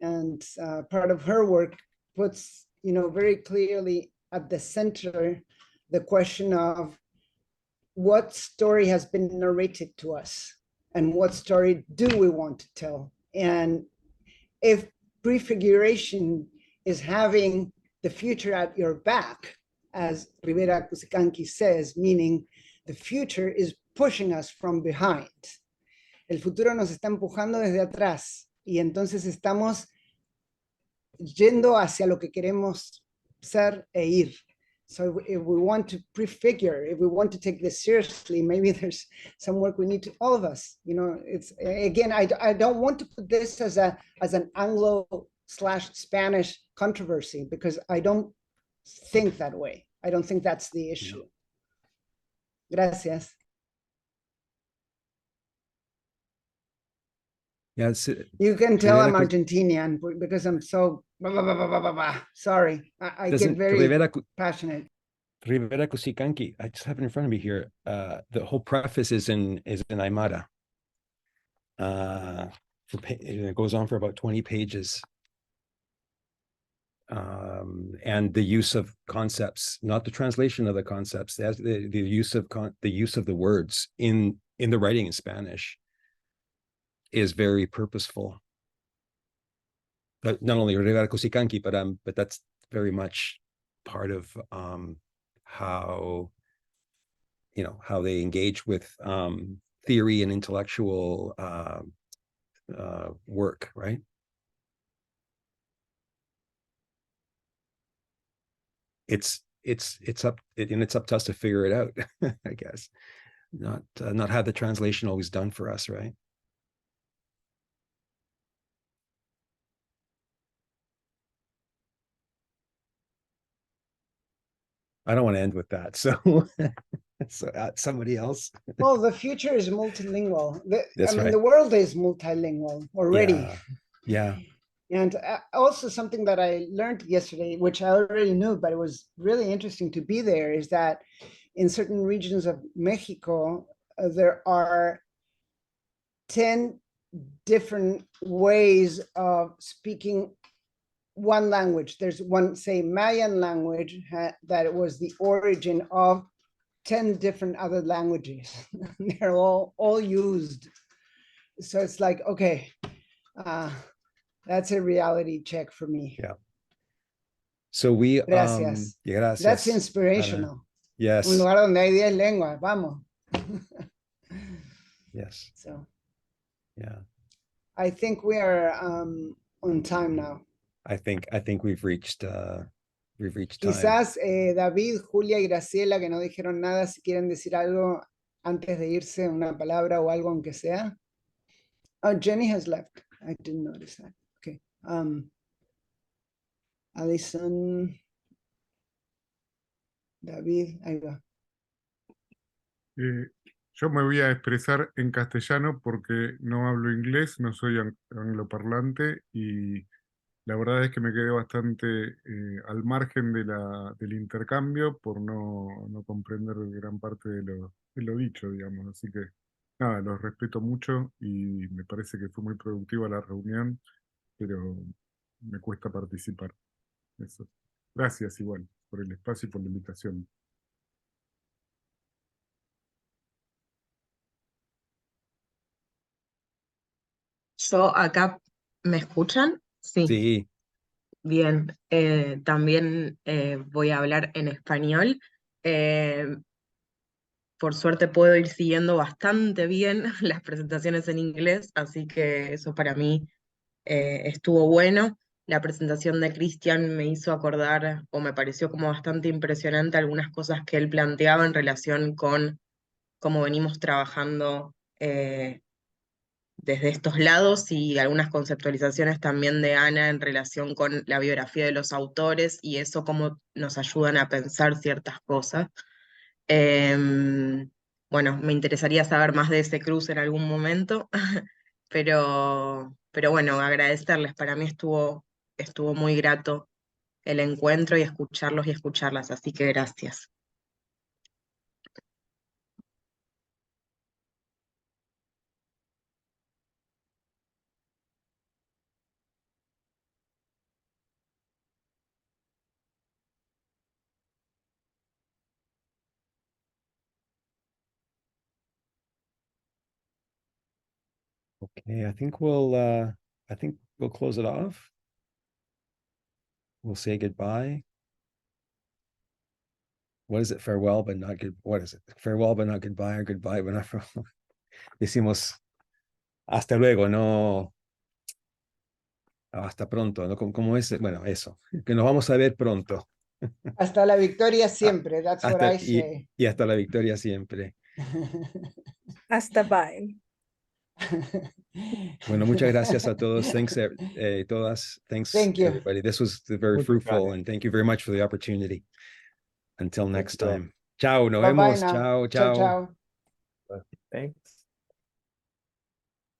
And part of her work puts, very clearly at the center the question of what story has been narrated to us and what story do we want to tell. And if prefiguration is having the future at your back, as Rivera Cusicanqui says, meaning the future is pushing us from behind. El futuro nos está empujando desde atrás y entonces estamos yendo hacia lo que queremos ser e ir. So if we want to prefigure, if we want to take this seriously, maybe there's some work we need to, all of us, it's, again, I don't want to put this as an Anglo/Spanish controversy, because I don't think that way. I don't think that's the issue. Gracias. Yeah, you can tell I'm Argentinian because I'm so sorry. I get very passionate. Rivera Cusicanqui, I just have it in front of me here. The whole preface is in Aymara. It goes on for about 20 pages. And the use of concepts, not the translation of the concepts, the use of the words in the writing in Spanish is very purposeful. But not only Rivera Cusicanqui, but that's very much part of how they engage with theory and intellectual work, right? It's up to us to figure it out, I guess. Not have the translation always done for us, right? I don't want to end with that. So, somebody else. Well, the future is multilingual. That's right. The world is multilingual already. Yeah. And also something that I learned yesterday, which I already knew, but it was really interesting to be there, is that in certain regions of Mexico, there are 10 different ways of speaking one language. There's one, say, Mayan language that was the origin of 10 different other languages. They're all used. So it's like, okay, that's a reality check for me. Yeah. So we Gracias. Gracias. That's inspirational. Yes. Un lugar donde hay 10 lenguas, vamos. Yes. So. Yeah. I think we are on time now. I think we've reached time. Quizás David, Julia y Graciela, que no dijeron nada, si quieren decir algo antes de irse, una palabra o algo aunque sea. Oh, Jenny has left. I didn't notice that. Okay. Alison, David, ahí va. Yo me voy a expresar en castellano porque no hablo inglés, no soy angloparlante y la verdad es que me quedé bastante al margen del intercambio por no comprender gran parte de lo dicho, digamos. Así que nada, los respeto mucho y me parece que fue muy productiva la reunión, pero me cuesta participar. Eso. Gracias igual por el espacio y por la invitación. Yo acá, ¿me escuchan? Sí, Sí, bien. También voy a hablar en español. Eh, por suerte puedo ir siguiendo bastante bien las presentaciones en inglés, así que eso para mí estuvo bueno. La presentación de Cristian me hizo acordar, o me pareció como bastante impresionante algunas cosas que él planteaba en relación con cómo venimos trabajando desde estos lados y algunas conceptualizaciones también de Ana en relación con la biografía de los autores y eso cómo nos ayudan a pensar ciertas cosas. Bueno, me interesaría saber más de ese cruce en algún momento, pero bueno, agradecerles. Para mí estuvo muy grato el encuentro y escucharlos y escucharlas, así que gracias. okay. I think we'll close it off. We'll say goodbye. What is it? Farewell, but not good. What is it? Farewell, but not goodbye, or goodbye, but not farewell. Decimos hasta luego, no hasta pronto, ¿no? ¿Cómo es? Bueno, eso, que nos vamos a ver pronto. Hasta la victoria siempre. That's what I say. Y hasta la victoria siempre. Hasta bye. Bueno, muchas gracias a todos. Thanks, todas. Thanks, Thank you. everybody. This was very Muchas fruitful, gracias. and thank you very much for the opportunity. Until next you. time. Ciao, nos Bye bye vemos. now. Ciao, Ciao, ciao. ciao. Thanks.